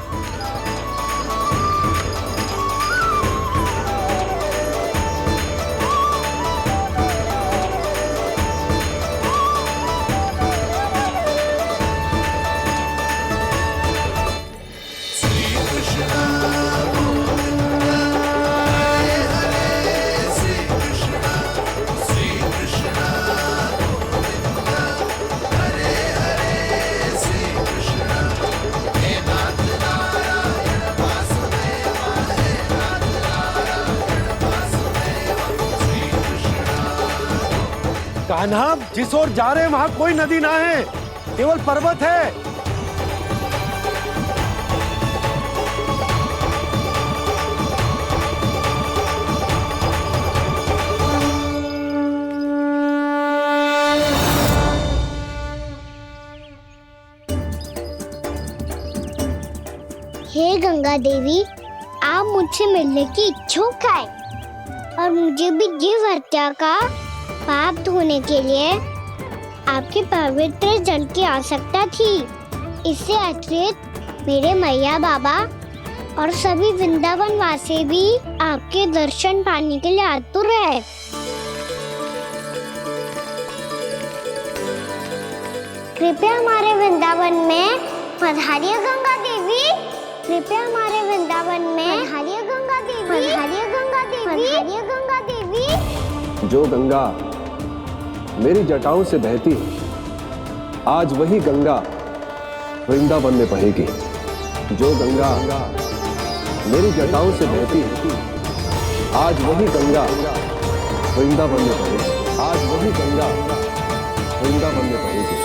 कान्हा, जिस ओर जा रहे हैं वहां कोई नदी ना है, केवल पर्वत है। हे गंगा देवी, आप मुझसे मिलने की इच्छुक है और मुझे भी जीव हत्या का पाप धोने के लिए आपके पवित्र जल की आवश्यकता थी। इससे अतिरिक्त मेरे मैया बाबा और सभी वृंदावन वासी भी आपके दर्शन पाने के लिए आतुर है। कृपया हमारे वृंदावन में पधारिए गंगा देवी। कृपया हमारे वृंदावन में पधारिए गंगा देवी। पधारिए गंगा देवी। पधारिए गंगा देवी। जो गंगा मेरी जटाओं से बहती है, आज वही गंगा वृंदावन में बहेगी। जो गंगा मेरी जटाओं से बहती है, आज वही गंगा वृंदावन में बहेगी। आज वही गंगा वृंदावन में बहेगी।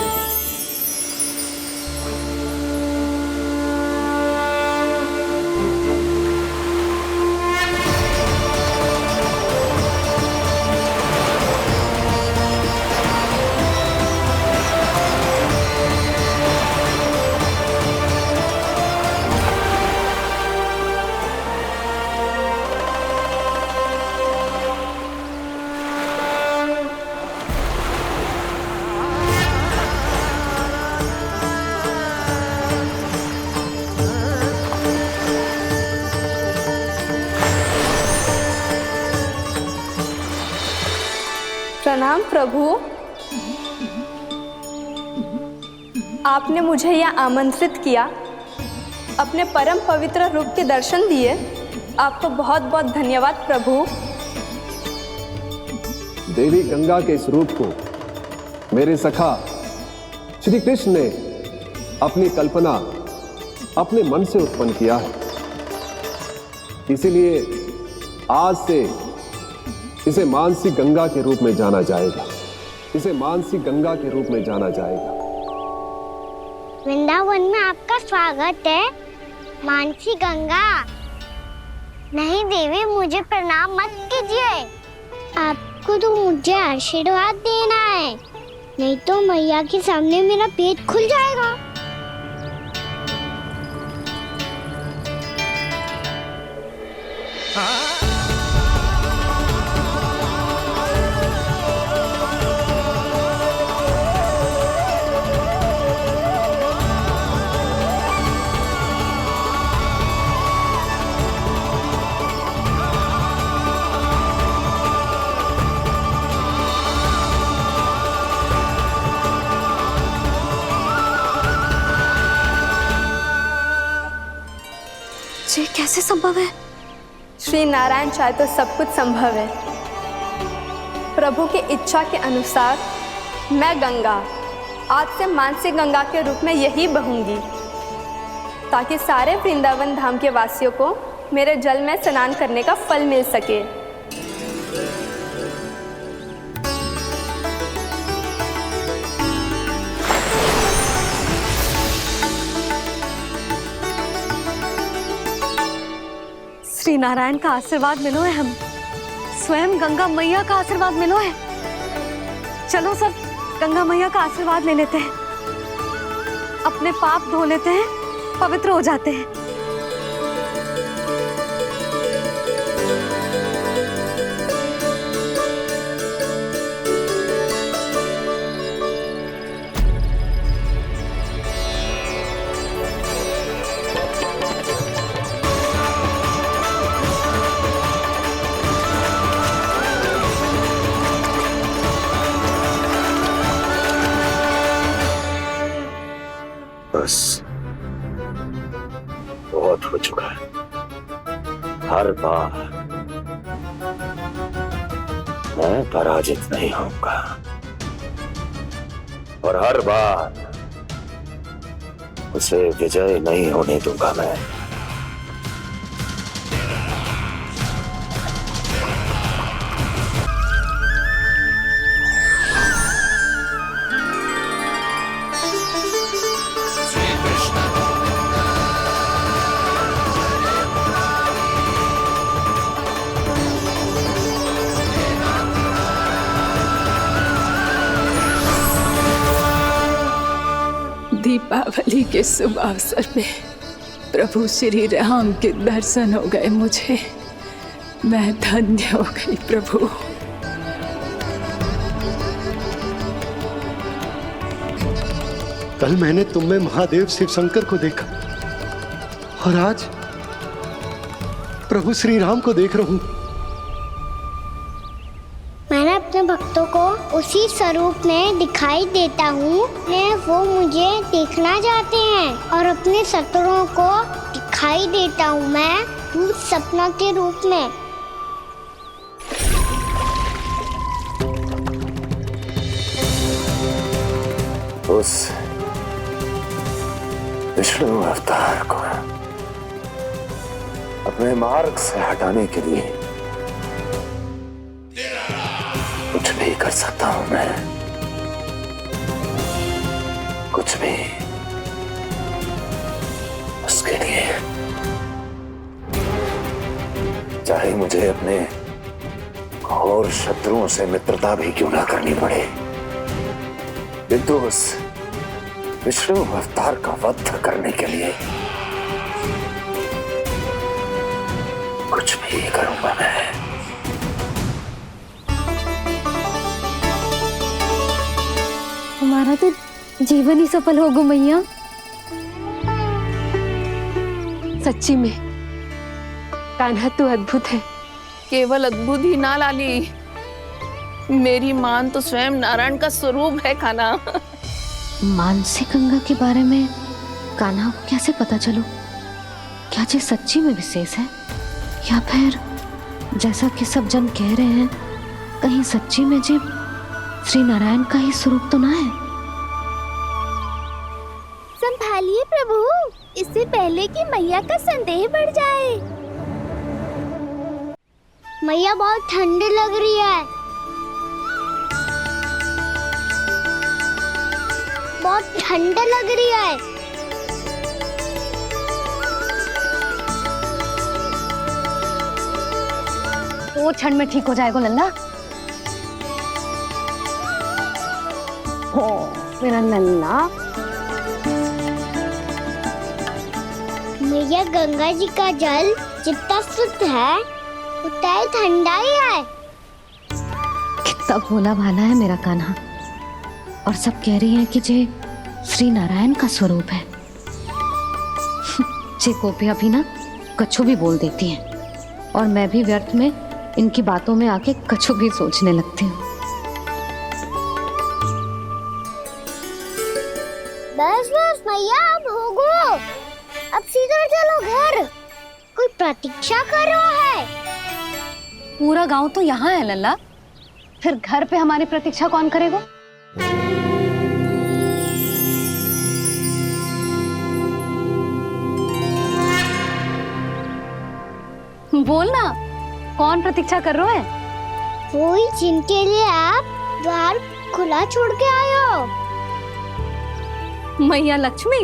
प्रणाम प्रभु। आपने मुझे यह आमंत्रित किया, अपने परम पवित्र रूप के दर्शन दिए। आपको बहुत बहुत धन्यवाद प्रभु। देवी गंगा के इस रूप को मेरे सखा श्री कृष्ण ने अपनी कल्पना अपने मन से उत्पन्न किया है। इसीलिए आज से इसे मानसी गंगा के रूप में जाना जाएगा। इसे मानसी गंगा के रूप में जाना जाएगा। वृंदावन में आपका स्वागत है मानसी गंगा। नहीं देवी, मुझे प्रणाम मत कीजिए। आपको तो मुझे आशीर्वाद देना है, नहीं तो मैया के सामने मेरा पेट खुल जाएगा। ये कैसे संभव है? श्री नारायण चाहे तो सब कुछ संभव है। प्रभु की इच्छा के अनुसार मैं गंगा आज से मानसी गंगा के रूप में यही बहूंगी, ताकि सारे वृंदावन धाम के वासियों को मेरे जल में स्नान करने का फल मिल सके। श्री नारायण का आशीर्वाद मिलो है, हम स्वयं गंगा मैया का आशीर्वाद मिलो है। चलो सब गंगा मैया का आशीर्वाद ले लेते हैं, अपने पाप धो लेते हैं, पवित्र हो जाते हैं। बस बहुत हो चुका है। हर बार मैं पराजित नहीं होऊंगा और हर बार उसे विजय नहीं होने दूंगा मैं। दीपावली के शुभ अवसर पे प्रभु श्री राम के दर्शन हो गए मुझे। मैं धन्य हो गई प्रभु। कल मैंने तुम में महादेव शिव शंकर को देखा और आज प्रभु श्री राम को देख रहा हूं। मैंने अपने भक्तों को उसी स्वरूप में दिखाई देता हूँ वो मुझे देखना चाहते हैं और अपने शत्रुओं को दिखाई देता हूँ मैं भूत सपना के रूप में। उस विष्णु अवतार को अपने मार्ग से हटाने के लिए कुछ भी कर सकता हूं मैं, कुछ भी। उसके लिए चाहे मुझे अपने घोर शत्रुओं से मित्रता भी क्यों ना करनी पड़े, किंतु उस विष्णु अवतार का वध करने के लिए कुछ भी करूंगा मैं। हमारा तो जीवन ही सफल हो गो मैया। सच्ची में कान्हा तू अद्भुत है। केवल अद्भुत ही ना लाली, मेरी मान तो स्वयं नारायण का स्वरूप है कान्हा। मानसी गंगा के बारे में कान्हा को कैसे पता चलो? क्या ये सच्ची में विशेष है या फिर जैसा कि सब जन कह रहे हैं कहीं सच्ची में जी श्री नारायण का ही स्वरूप तो ना है? संभालिए प्रभु, इससे पहले कि मैया का संदेह बढ़ जाए। मैया बहुत ठंडी लग रही है, बहुत ठंडा लग रही है। वो ठंड में ठीक हो जाएगा लल्ला। हो मेरा लल्ला। मैया गंगा जी का जल जितना शुद्ध है उतना ही ठंडा ही है। कितना भोला भाला है मेरा कान्हा। और सब कह रही हैं कि जे श्री नारायण का स्वरूप है। जे गोपियां भी ना कछु भी बोल देती हैं और मैं भी व्यर्थ में इनकी बातों में आके कछु भी सोचने लगती हूँ। बस बस मैया, अब हो गो, अब सीधा चलो घर। कोई प्रतीक्षा कर रहा है। पूरा गांव तो यहाँ है लल्ला, फिर घर पे हमारी प्रतीक्षा कौन करेगा? बोलना, कौन प्रतीक्षा कर रहे हैं? वही जिनके लिए आप द्वार खुला छोड़ के आए हो। मैया लक्ष्मी।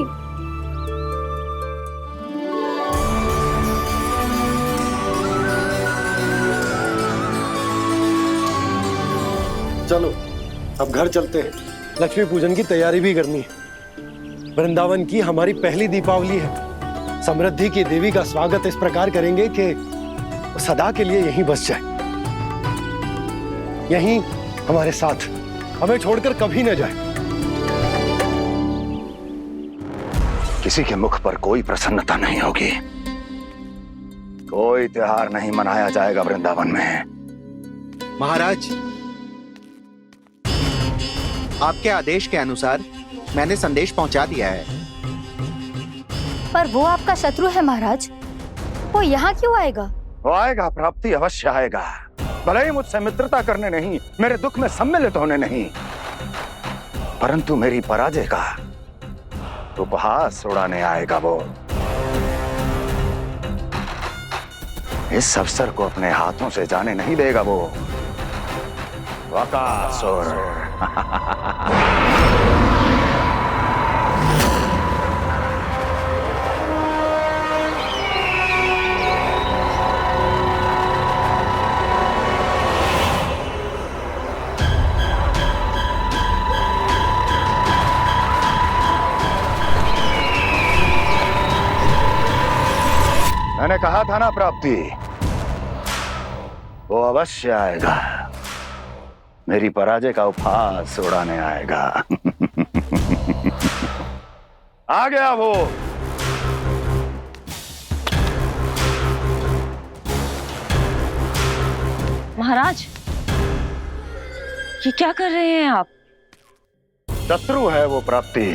चलो अब घर चलते हैं। लक्ष्मी पूजन की तैयारी भी करनी है। वृंदावन की हमारी पहली दीपावली है। समृद्धि की देवी का स्वागत इस प्रकार करेंगे कि सदा के लिए यहीं बस जाए, यहीं हमारे साथ, हमें छोड़कर कभी न जाए। किसी के मुख पर कोई प्रसन्नता नहीं होगी, कोई त्योहार नहीं मनाया जाएगा वृंदावन में। महाराज, आपके आदेश के अनुसार मैंने संदेश पहुंचा दिया है। पर वो आपका शत्रु है महाराज, वो यहाँ क्यों आएगा? वो आएगा, प्राप्ति अवश्य आएगा। भले ही मुझसे मित्रता करने नहीं, मेरे दुख में सम्मिलित होने नहीं, परंतु मेरी पराजय का उपहास उड़ाने आएगा वो। इस अवसर को अपने हाथों से जाने नहीं देगा वो बकासुर। मैंने कहा था ना प्राप्ति, वो अवश्य आएगा, मेरी पराजय का उपहास उड़ाने आएगा। आ गया वो। महाराज, ये क्या कर रहे हैं आप? शत्रु है वो प्राप्ति,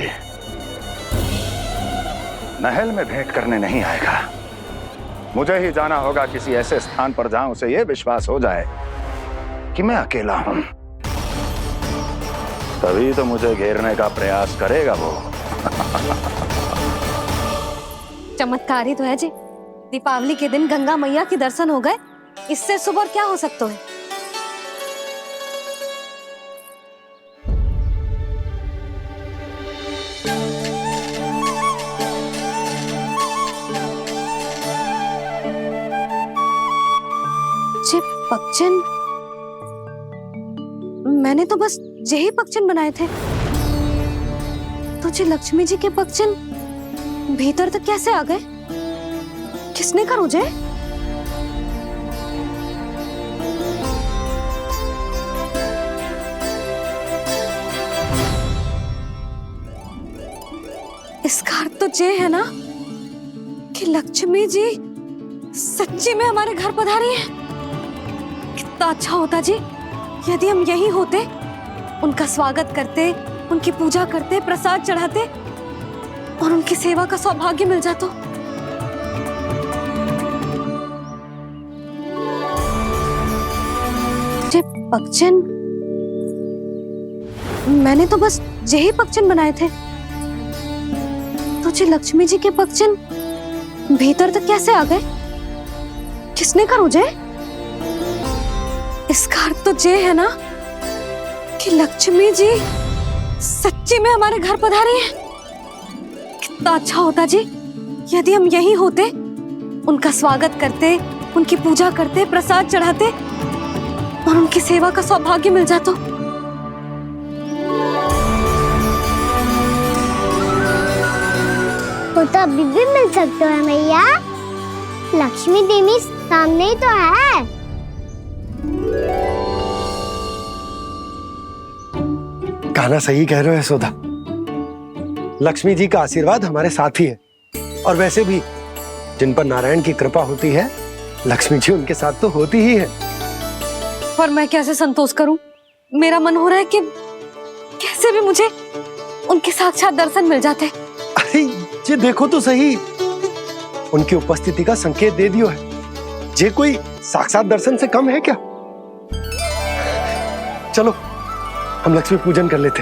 महल में भेंट करने नहीं आएगा। मुझे ही जाना होगा किसी ऐसे स्थान पर जहां उसे यह विश्वास हो जाए कि मैं अकेला हूं, तभी तो मुझे घेरने का प्रयास करेगा वो। चमत्कारी तो है जी, दीपावली के दिन गंगा मैया के दर्शन हो गए, इससे शुभ और क्या हो सकता है। पक्षिन, मैंने तो बस यही पक्षिन बनाए थे, तुझे लक्ष्मी जी के पक्षिन भीतर तक कैसे आ गए? किसने कर मुझे? इसका अर्थ तो ये है ना कि लक्ष्मी जी सच्ची में हमारे घर पधारी हैं। कितना अच्छा होता जी यदि हम यही होते, उनका स्वागत करते, उनकी पूजा करते, प्रसाद चढ़ाते और उनकी सेवा का सौभाग्य मिल जाता। ये पक्षिन, मैंने तो बस यही पक्षिन बनाए थे, तुझे लक्ष्मी जी के पक्षिन भीतर तक कैसे आ गए? किसने कर मुझे? इसका अर्थ तो ये है ना कि लक्ष्मी जी सच्ची में हमारे घर पधारी हैं। कितना अच्छा होता जी यदि हम यही होते, उनका स्वागत करते, उनकी पूजा करते, प्रसाद चढ़ाते और उनकी सेवा का सौभाग्य मिल जाता। वो तो अभी भी मिल सकते हैं मैया, लक्ष्मी देवी सामने ही तो है। कान्हा सही कह रहे हो यशोदा, लक्ष्मी जी का आशीर्वाद हमारे साथ ही है, और वैसे भी जिन पर नारायण की कृपा होती है, लक्ष्मी जी उनके साथ तो होती ही है। पर मैं कैसे संतोष करूं? मेरा मन हो रहा है कि कैसे भी मुझे उनके साक्षात दर्शन मिल जाते। अरे ये देखो तो सही, उनकी उपस्थिति का संकेत दे दियो है। ये कोई साक्षात दर्शन से कम है क्या? चलो हम लक्ष्मी पूजन कर लेते।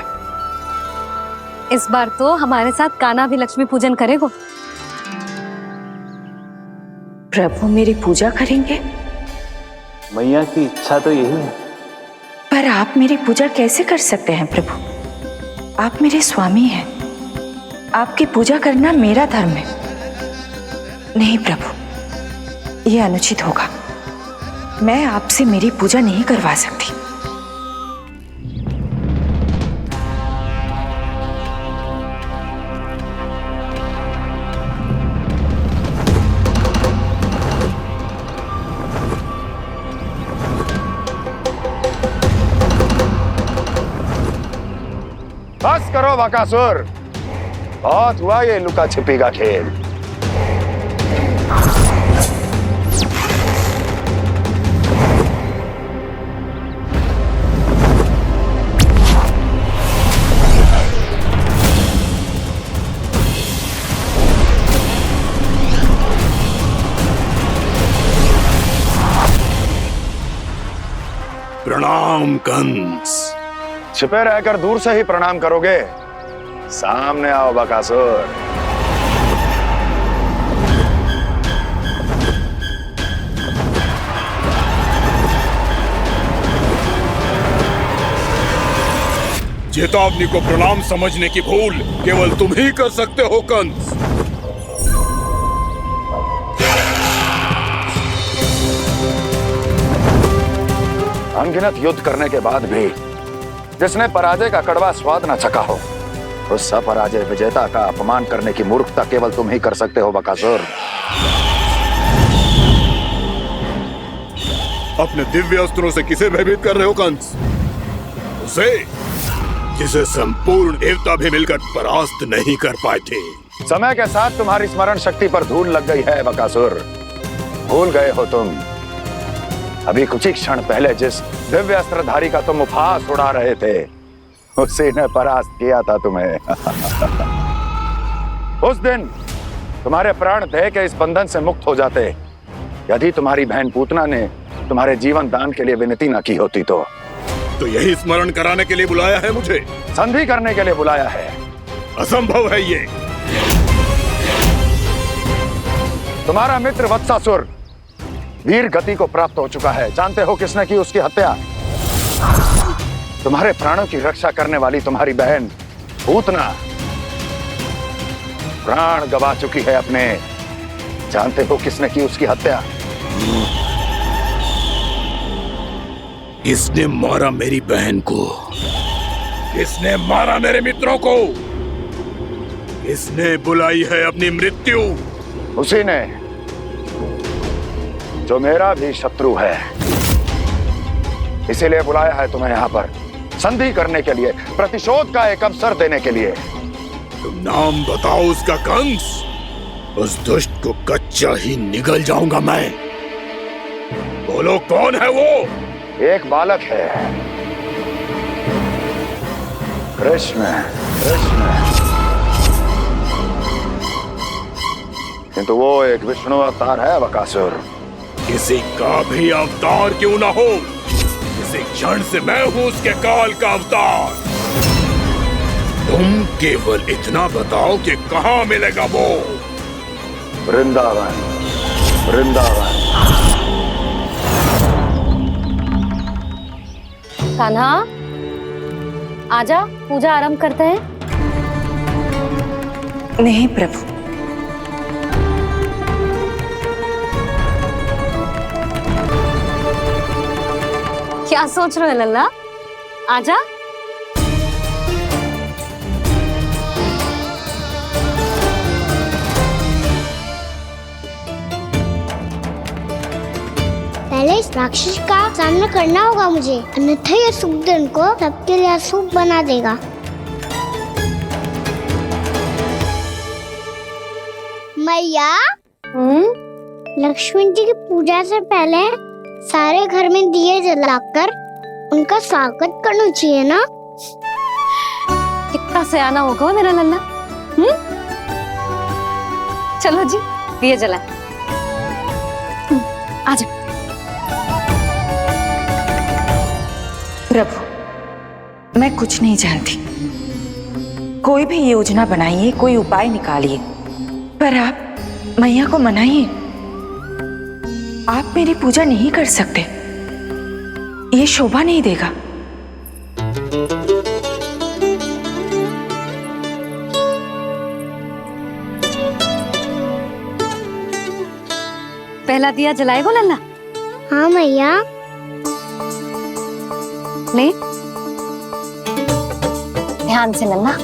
इस बार तो हमारे साथ कान्हा भी लक्ष्मी पूजन करेगा। प्रभु मेरी पूजा करेंगे? मैया की इच्छा तो यही है। पर आप मेरी पूजा कैसे कर सकते हैं प्रभु? आप मेरे स्वामी हैं, आपकी पूजा करना मेरा धर्म है। नहीं प्रभु, यह अनुचित होगा, मैं आपसे मेरी पूजा नहीं करवा सकती। बस करो बकासुर, बहुत हुआ ये लुका छिपी का खेल। प्रणाम कंस। छिपे रहकर दूर से ही प्रणाम करोगे? सामने आओ बकासुर। चेतावनी को प्रणाम समझने की भूल केवल तुम ही कर सकते हो कंस। अनगिनत युद्ध करने के बाद भी जिसने पराजय का कड़वा स्वाद न चखा हो, उस अपराजय विजेता का अपमान करने की मूर्खता केवल तुम ही कर सकते हो बकासुर। अपने दिव्य अस्त्रों से किसे भयभीत कर रहे हो कंस? उसे जिसे संपूर्ण देवता भी मिलकर परास्त नहीं कर पाए थे। समय के साथ तुम्हारी स्मरण शक्ति पर धूल लग गई है बकासुर। भूल गए हो तुम अभी कुछ ही क्षण पहले जिस दिव्य अस्त्रधारी का तुम उपहास उड़ा रहे थे, उसी ने परास्त किया था तुम्हें। उस दिन तुम्हारे प्राण देह के इस बंधन से मुक्त हो जाते यदि तुम्हारी बहन पूतना ने तुम्हारे जीवन दान के लिए विनती न की होती तो यही स्मरण कराने के लिए बुलाया है मुझे? संधि करने के लिए बुलाया है। असंभव है ये। तुम्हारा मित्र वत्सासुर वीर गति को प्राप्त हो चुका है। जानते हो किसने की उसकी हत्या? तुम्हारे प्राणों की रक्षा करने वाली तुम्हारी बहन पूतना प्राण गवा चुकी है अपने। जानते हो किसने की उसकी हत्या? किसने मारा मेरी बहन को? किसने मारा मेरे मित्रों को? किसने बुलाई है अपनी मृत्यु? उसी ने जो मेरा भी शत्रु है। इसीलिए बुलाया है तुम्हें यहाँ पर संधि करने के लिए, प्रतिशोध का एक अवसर देने के लिए। तुम नाम बताओ उसका कंस। उस दुष्ट को कच्चा ही निगल जाऊंगा मैं। बोलो कौन है वो? एक बालक है, कृष्ण। किंतु वो एक विष्णु अवतार है बकासुर। किसी का भी अवतार क्यों ना हो, इसी क्षण से मैं हूं उसके काल का अवतार। तुम केवल इतना बताओ कि कहां मिलेगा वो? वृंदावन। कान्हा, आजा, पूजा आरंभ करते हैं। नहीं प्रभु, क्या सोच रहे हो लल्ला? आजा। पहले इस राक्षस का सामना करना होगा मुझे, अन्यथा ये शुभ दिन को सबके लिए अशुभ बना देगा। मैया, लक्ष्मी जी की पूजा से पहले सारे घर में दिए जलाकर उनका स्वागत करना चाहिए ना? कितना सयाना होगा मेरा लल्ला। चलो जी, दिए जलाए। आजा। प्रभु, मैं कुछ नहीं जानती। कोई भी योजना बनाइए, कोई उपाय निकालिए, पर आप मैया को मनाइए। आप मेरी पूजा नहीं कर सकते, ये शोभा नहीं देगा। पहला दिया जलाएगो लल्ला? हाँ मैया। ले, ध्यान से लल्ला।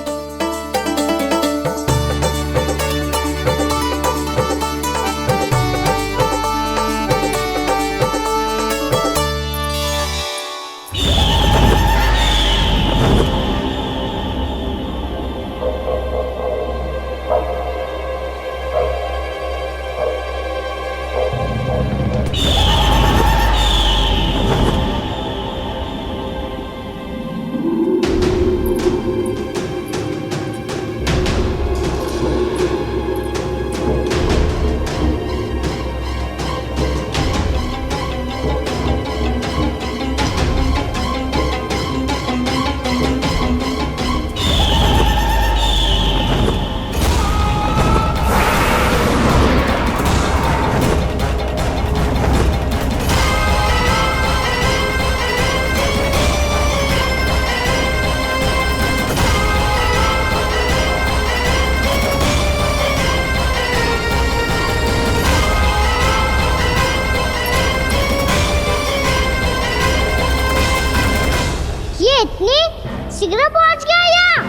शीघ्र पहुंच गया यहाँ।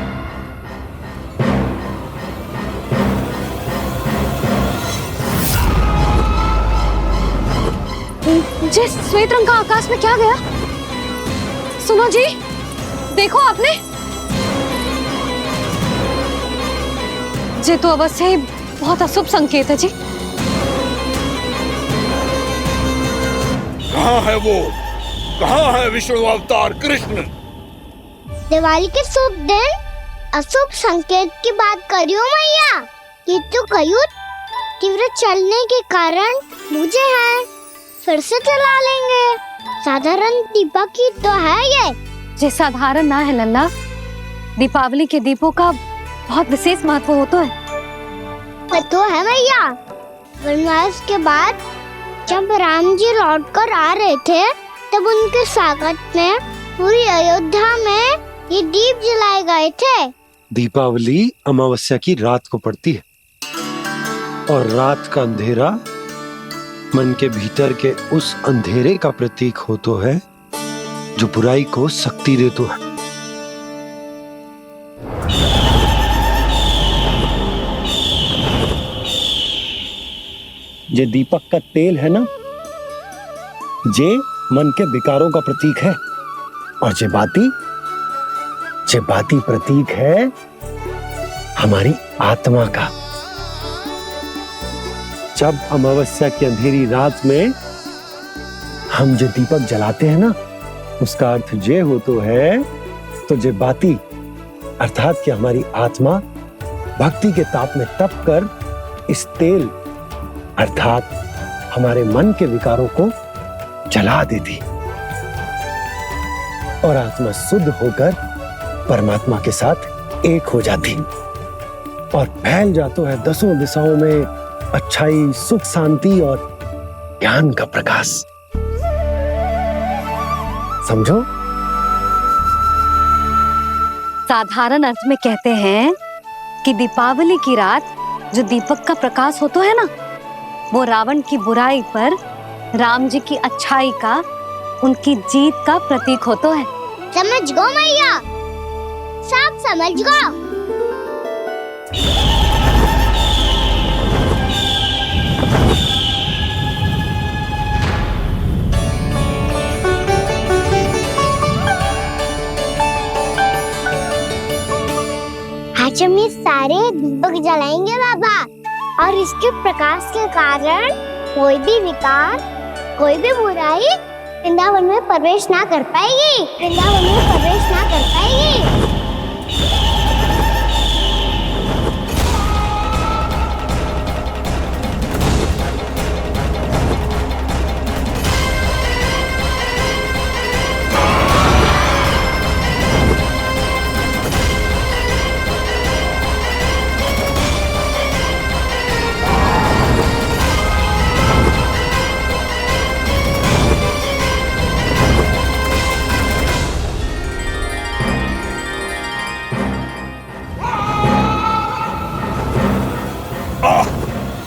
जिस श्वेत रंग का आकाश में क्या गया? सुनो जी, देखो आपने, ये तो अवश्य ही बहुत अशुभ संकेत है जी। कहाँ है वो? कहाँ है विष्णु अवतार कृष्ण? दिवाली के शुभ दिन अशुभ संकेत की बात कर रही हूँ मैया। ये तो कयूर तीव्र चलने के कारण मुझे है, फिर से चला लेंगे। साधारण दीपक ही तो है ये साधारण ना है लल्ला, दीपावली के दीपों का बहुत विशेष महत्व होता है। तो है मैया, वनवास के बाद जब राम जी लौट कर आ रहे थे तब उनके स्वागत में पूरी अयोध्या में ये दीप जलाए गए थे। दीपावली अमावस्या की रात को पड़ती है और रात का अंधेरा मन के भीतर के उस अंधेरे का प्रतीक होता है जो बुराई को शक्ति देता है। ये दीपक का तेल है ना, जे मन के विकारों का प्रतीक है, और जे बाती प्रतीक है हमारी आत्मा का। जब अमावस्या की अंधेरी रात में हम जो दीपक जलाते हैं ना, उसका अर्थ ये हो तो है, तो जे बाती अर्थात कि हमारी आत्मा भक्ति के ताप में तप कर इस तेल अर्थात हमारे मन के विकारों को जला देती और आत्मा शुद्ध होकर परमात्मा के साथ एक हो जाती और फैल जाता है दसों दिशाओं में अच्छाई, सुख, शांति और ज्ञान का प्रकाश। समझो? साधारण अर्थ में कहते हैं कि दीपावली की रात जो दीपक का प्रकाश होता है ना, वो रावण की बुराई पर राम जी की अच्छाई का, उनकी जीत का प्रतीक होता है। समझ गो मैया, सब समझ गो। आज हम ये सारे दीपक जलाएंगे बाबा, और इसके प्रकाश के कारण कोई भी विकार, कोई भी बुराई वृंदावन में प्रवेश ना कर पाएगी, वृंदावन में प्रवेश ना कर पाएगी।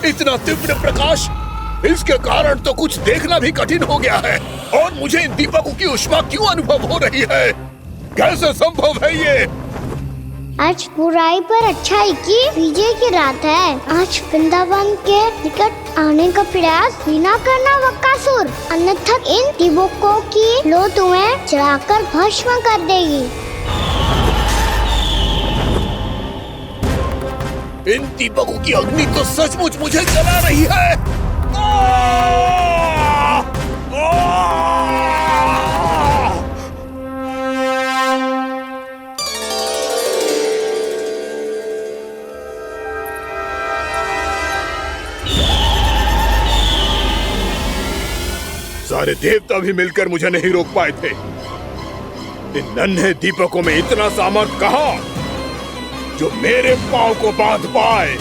इतना तीव्र प्रकाश, इसके कारण तो कुछ देखना भी कठिन हो गया है। और मुझे इन दीपकों की ऊष्मा क्यों अनुभव हो रही है? कैसे संभव है ये? आज बुराई पर अच्छाई की विजय की रात है। आज वृंदावन के निकट आने का प्रयास भी ना करना बकासुर, अन्यथा इन दीपकों की लो तुम्हें जलाकर भस्म कर देगी। इन दीपकों की अग्नि तो सचमुच मुझे जला रही है। सारे देवता भी मिलकर मुझे नहीं रोक पाए थे। इन नन्हे दीपकों में इतना सामर्थ कहां जो मेरे पांव को बांध पाए।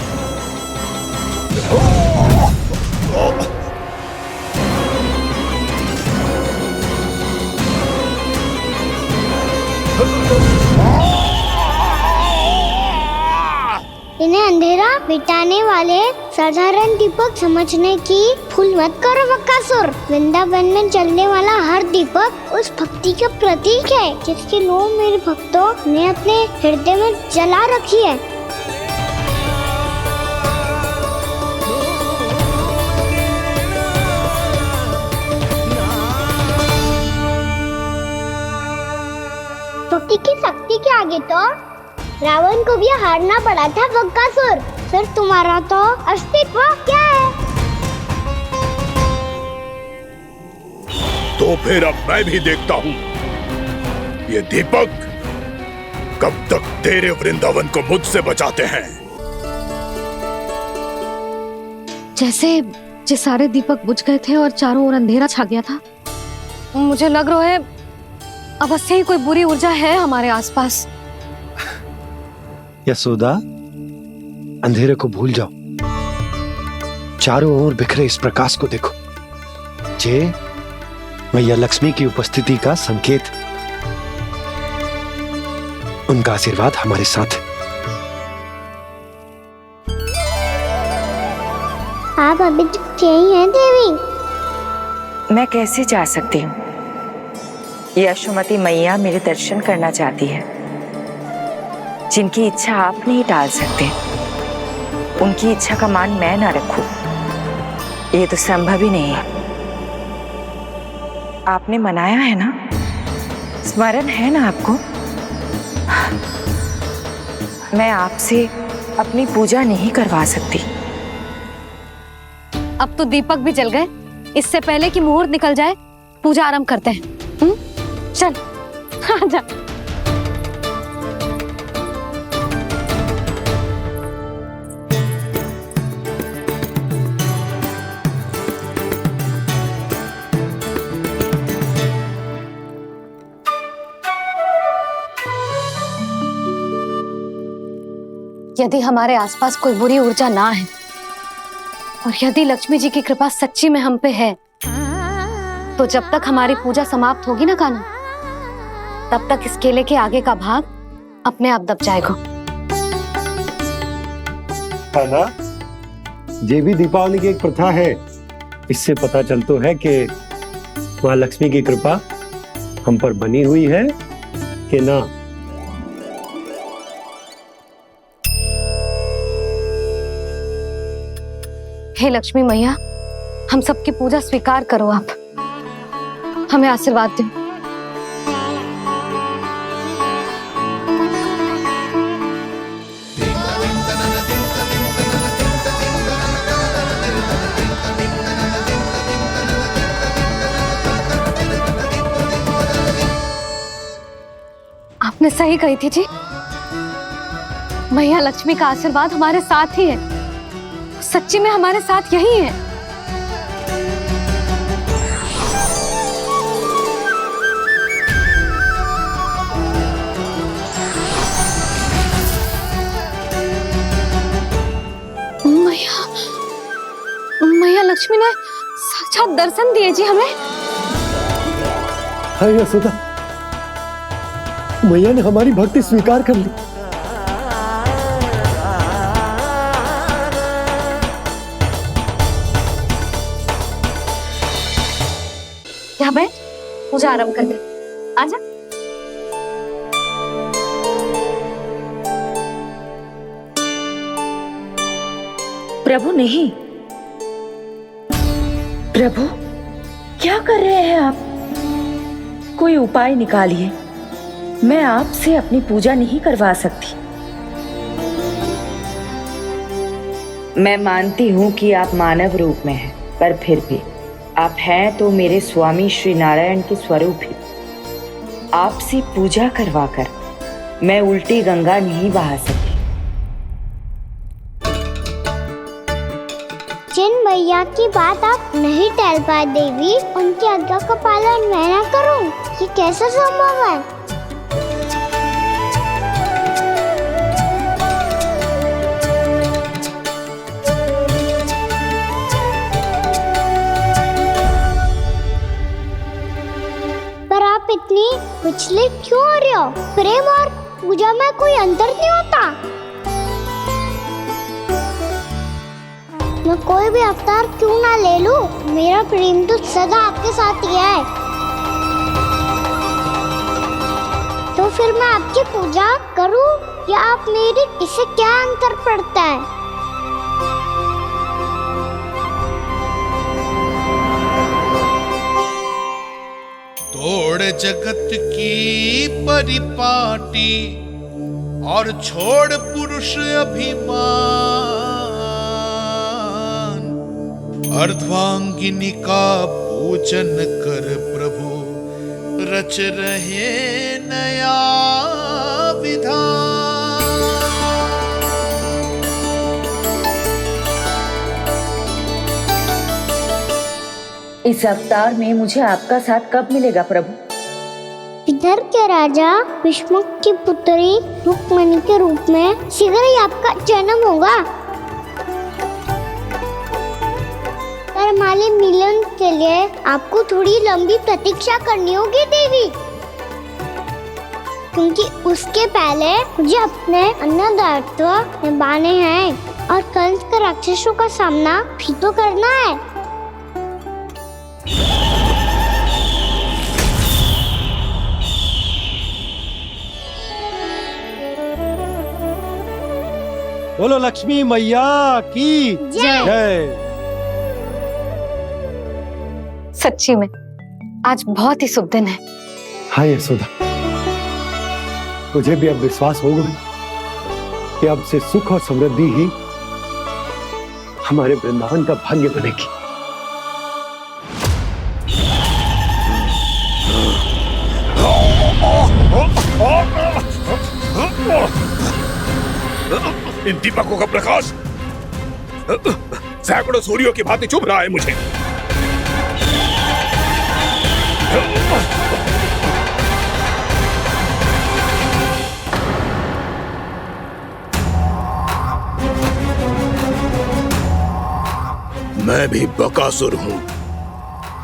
इन्हें अंधेरा मिटाने वाले साधारण दीपक समझने की भूल मत करो बकासुर। वृंदावन में जलने वाला हर दीपक उस भक्ति का प्रतीक है जिसकी लो मेरे भक्तों ने अपने हृदय में जला रखी है। स्तुति की शक्ति के आगे तो रावण को भी हारना पड़ा था बकासुर। फिर तुम्हारा तो अस्तित्व क्या है? तो फिर अब मैं भी देखता हूँ ये दीपक कब तक तेरे वृंदावन को मुझसे बचाते हैं। जैसे ये सारे दीपक बुझ गए थे और चारों ओर अंधेरा छा गया था, मुझे लग रहा है अवश्य ही कोई बुरी ऊर्जा है हमारे आसपास। यशोदा, अंधेरे को भूल जाओ, चारों ओर बिखरे इस प्रकाश को देखो। जे मैया लक्ष्मी की उपस्थिति का संकेत, उनका आशीर्वाद हमारे साथ है। आप अभी तक यही हैं देवी? मैं कैसे जा सकती हूँ? यशोमती मैया मेरे दर्शन करना चाहती है। जिनकी इच्छा आप नहीं टाल सकते, उनकी इच्छा का मान मैं ना रखूं, ये तो संभव ही नहीं है। आपने मनाया है ना, स्मरण है ना आपको? मैं आपसे अपनी पूजा नहीं करवा सकती। अब तो दीपक भी जल गए, इससे पहले कि मुहूर्त निकल जाए पूजा आरंभ करते हैं। चल आजा। यदि हमारे आसपास कोई बुरी ऊर्जा ना है और यदि लक्ष्मी जी की कृपा सच्ची में हम पे है, तो जब तक हमारी पूजा समाप्त होगी ना कान्हा, तब तक इस केले के आगे का भाग अपने आप दब जाएगा। कान्हा, ये भी दीपावली की एक प्रथा है। इससे पता चलता है कि माँ लक्ष्मी की कृपा हम पर बनी हुई है कि ना। हे लक्ष्मी मैया, हम सबकी पूजा स्वीकार करो, आप हमें आशीर्वाद दो। आपने सही कही थी जी, मैया लक्ष्मी का आशीर्वाद हमारे साथ ही है, सच्ची में हमारे साथ यही है। मैया लक्ष्मी ने साक्षात दर्शन दिए जी हमें। हाय यशोदा, मैया ने हमारी भक्ति स्वीकार कर ली। यहाँ बैठ, पूजा आरंभ कर दे। आजा। प्रभु नहीं, प्रभु क्या कर रहे हैं आप? कोई उपाय निकालिए, मैं आपसे अपनी पूजा नहीं करवा सकती। मैं मानती हूँ कि आप मानव रूप में हैं, पर फिर भी आप हैं तो मेरे स्वामी श्री नारायण के स्वरूप ही। आपसे पूजा करवाकर मैं उल्टी गंगा नहीं बहा सकती। जिन मैया की बात आप नहीं टाल पाए देवी, उनकी आज्ञा का पालन मैं ना करूं, ये कैसे संभव है? पर आप इतनी विचलित क्यों हो रहे हो? प्रेम और पूजा में कोई अंतर नहीं होता। मैं कोई भी अवतार क्यों ना ले लूं, मेरा प्रेम तो सदा आपके साथ ही है। तो फिर मैं आपकी पूजा करूं या आप मेरी, इससे क्या अंतर पड़ता है? छोड़ जगत की परिपाटी और छोड़ पुरुष अभिमान, अर्धांगिनी का पूजन कर प्रभु रच रहे नया विधान। इस अवतार में मुझे आपका साथ कब मिलेगा प्रभु? इधर के राजा भीष्म की पुत्री रुक्मणी के रूप में शीघ्र ही आपका जन्म होगा। हमारे मिलन के लिए आपको थोड़ी लंबी प्रतीक्षा करनी होगी देवी, क्योंकि उसके पहले मुझे अपने अन्य दायित्व निभाने हैं और कंस के राक्षसों का सामना भी तो करना है। बोलो लक्ष्मी मैया की जय। सच्ची में आज बहुत ही शुभ दिन है। हाँ यशोदा, मुझे भी अब विश्वास हो गया कि अब से सुख और समृद्धि ही हमारे वृंदावन का भाग्य बनेगी। इन दीपकों का प्रकाश सैकड़ों सूर्यों की भांति चुभ रहा है मुझे। मैं भी बकासुर हूं,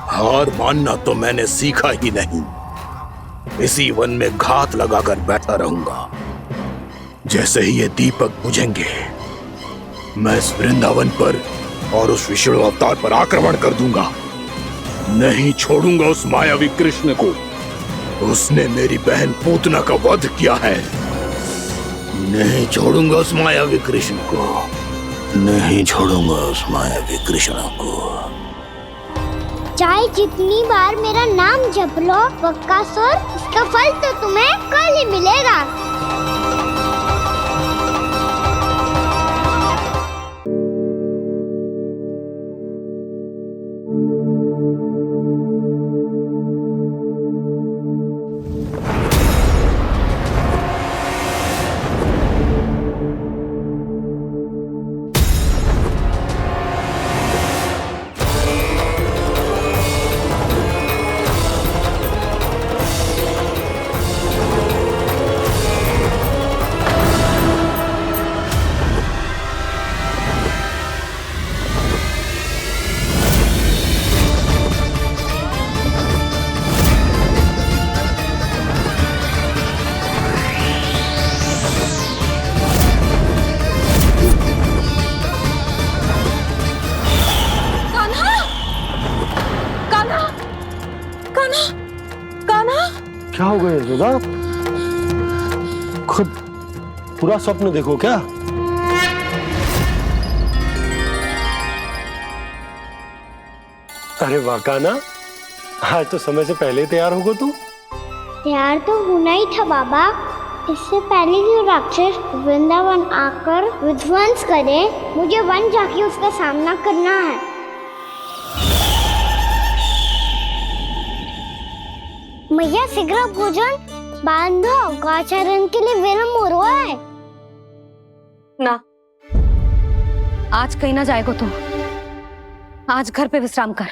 हार मानना तो मैंने सीखा ही नहीं। इसी वन में घात लगाकर बैठा रहूंगा। जैसे ही ये दीपक बुझेंगे, मैं इस वृंदावन पर और उस विष्णु अवतार पर आक्रमण कर दूंगा। नहीं छोड़ूंगा उस मायावी कृष्ण को। उसने मेरी बहन पूतना का वध किया है। नहीं छोड़ूंगा उस मायावी कृष्ण को। नहीं छोड़ूंगा उस मायावी कृष्ण को। चाहे जितनी बार मेरा नाम जप लो बकासुर, इसका फल तो तुम्हें कल ही मिलेगा। क्या हो गया यशोदा? खुद पूरा स्वप्न देखो क्या? अरे वाह कान्हा, आज तो समय से पहले तैयार होगा तू। तैयार तो होना ही था बाबा। इससे पहले कि राक्षस वृंदावन आकर विध्वंस करे, मुझे वन जाके उसका सामना करना है। मैया शीघ्र भोजन बांधो, गौचरण के लिए विलंब हो रहा है। ना, आज कहीं ना जाएगा तू। आज घर पे विश्राम कर।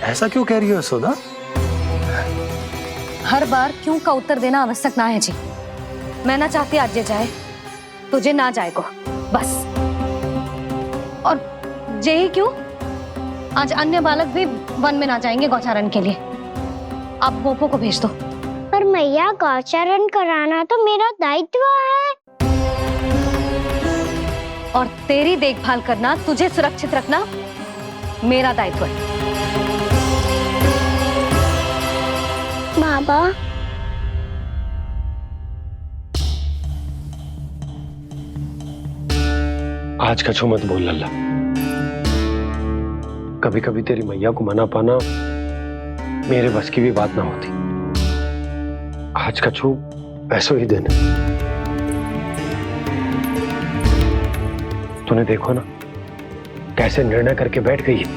ऐसा क्यों कह रही हो यशोदा? हर बार क्यों का उत्तर देना आवश्यक ना है जी। मैं ना चाहती आज ये जाए, तुझे ना जाएगा बस। और यही क्यों, आज अन्य बालक भी वन में ना जाएंगे गौचारण के लिए। आप गोपों को भेज दो। पर मैया गौचारण कराना तो मेरा दायित्व है। और तेरी देखभाल करना, तुझे सुरक्षित रखना मेरा दायित्व है। बाबा, आज कछु मत बोल लल्ला। कभी कभी तेरी मैया को मना पाना मेरे बस की भी बात ना होती। आज का छू ऐसो ही दिन। तूने देखो ना कैसे निर्णय करके बैठ गई है।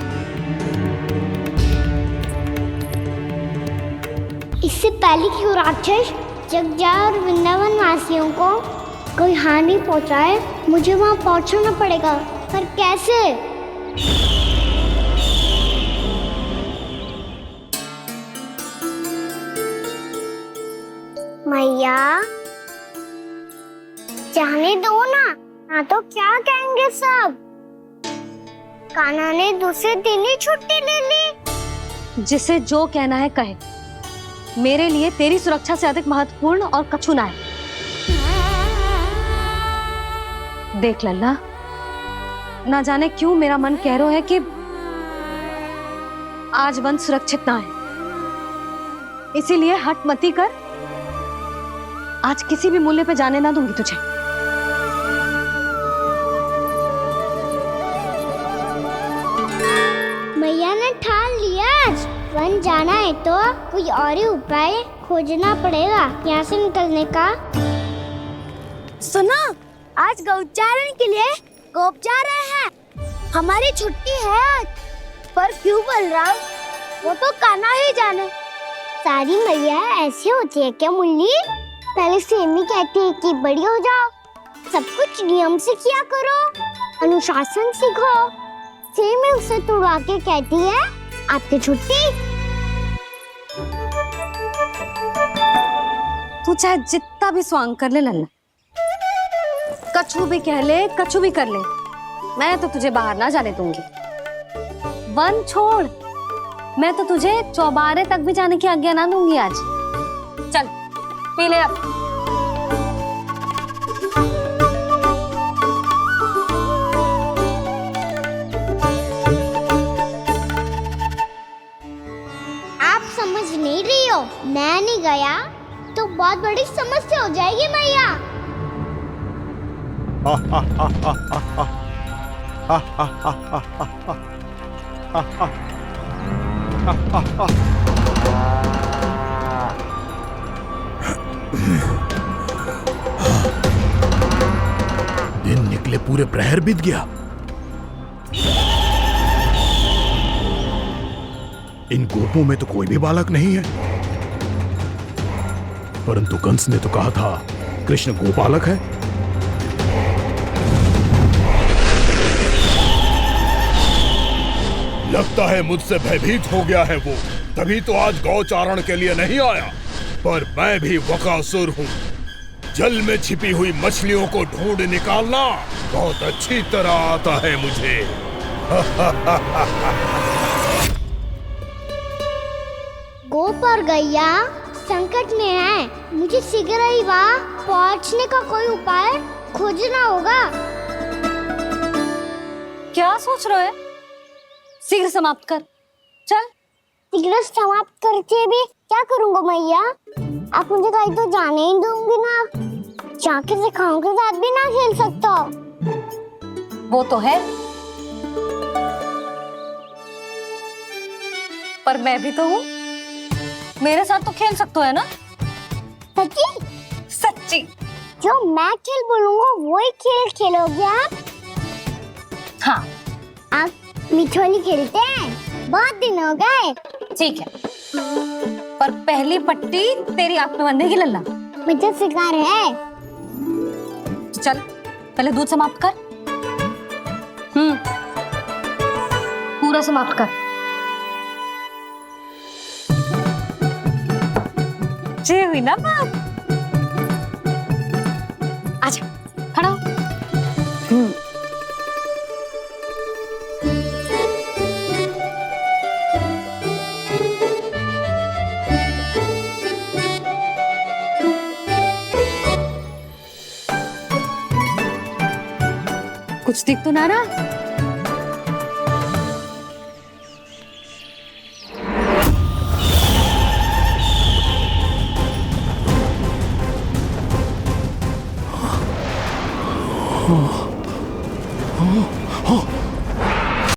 इससे पहले कि वो राक्षस जगजा और वृंदावन वासियों को कोई हानि पहुंचाए, मुझे वहां पहुंचना पड़ेगा। पर कैसे? मैया जाने दो ना तो क्या कहेंगे सब। कान्हा ने दूसरे दिन ही छुट्टी ले ली। जिसे जो कहना है कहे, मेरे लिए तेरी सुरक्षा से अधिक महत्वपूर्ण और कछु ना है। देख लल्ला, ना जाने क्यों मेरा मन कह रहा है कि आज वन सुरक्षित ना है, इसीलिए हट मती कर। आज किसी भी मूल्य पे जाने ना दूंगी तुझे। मैया ने ठान लिया, वन जाना है तो कोई और ही उपाय खोजना पड़ेगा यहाँ से निकलने का। सुनो, आज गौचारण के लिए गोप जा रहे हैं। हमारी छुट्टी है आज। पर क्यों बलराम? वो तो कान्हा ही जाने। सारी मैया ऐसी होती है क्या मुल्ली? पहले सेमी कहती है कि बड़ी हो जाओ, सब कुछ नियम से किया करो, अनुशासन सीखो। सेमी उसे तुड़वा के कहती है आपकी छुट्टी। तू चाहे जितना भी स्वांग कर ले लल्ला, कछु भी कह ले, कछु भी कर ले, मैं तो तुझे बाहर ना जाने दूंगी। वन छोड़, मैं तो तुझे चौबारे तक भी जाने की आज्ञा ना दूंगी आज। चल पी ले अब। आप समझ नहीं रही हो, मैं नहीं गया तो बहुत बड़ी समस्या हो जाएगी मैया। दिन निकले पूरे प्रहर बीत गया। इन गोपों में तो कोई भी बालक नहीं है, परंतु कंस ने तो कहा था कृष्ण गोपालक है। लगता है मुझसे भयभीत हो गया है वो, तभी तो आज गौचारण के लिए नहीं आया। पर मैं भी वकासुर हूँ, जल में छिपी हुई मछलियों को ढूंढ निकालना बहुत अच्छी तरह आता है मुझे। गोप और गैया संकट में है, मुझे शीघ्र ही वहाँ पहुँचने का कोई उपाय खोजना होगा। क्या सोच रहे है? शीघ्र समाप्त कर, चल। शीघ्र समाप्त करके भी क्या करूँगा मैया? आप मुझे कहीं तो जाने ही दूंगी ना। जाके सिखाओं के साथ भी ना खेल सकता। वो तो है, पर मैं भी तो हूँ, मेरे साथ तो खेल सकते हो है ना? सच्ची? सच्ची। जो मैं खेल बोलूँगा वही खेल खेलोगे आप? हाँ। आप मिठोली खेलते हैं? बहुत दिन हो गए। ठीक है, पर पहली पट्टी तेरी आंख में बांधेगी लल्ला। मुझे शिकार है। चल पहले दूध समाप्त कर। पूरा समाप्त कर। जे हुई ना बात। आजा, खड़ा हो। कुछ दिख तो ना रहा। हाँ,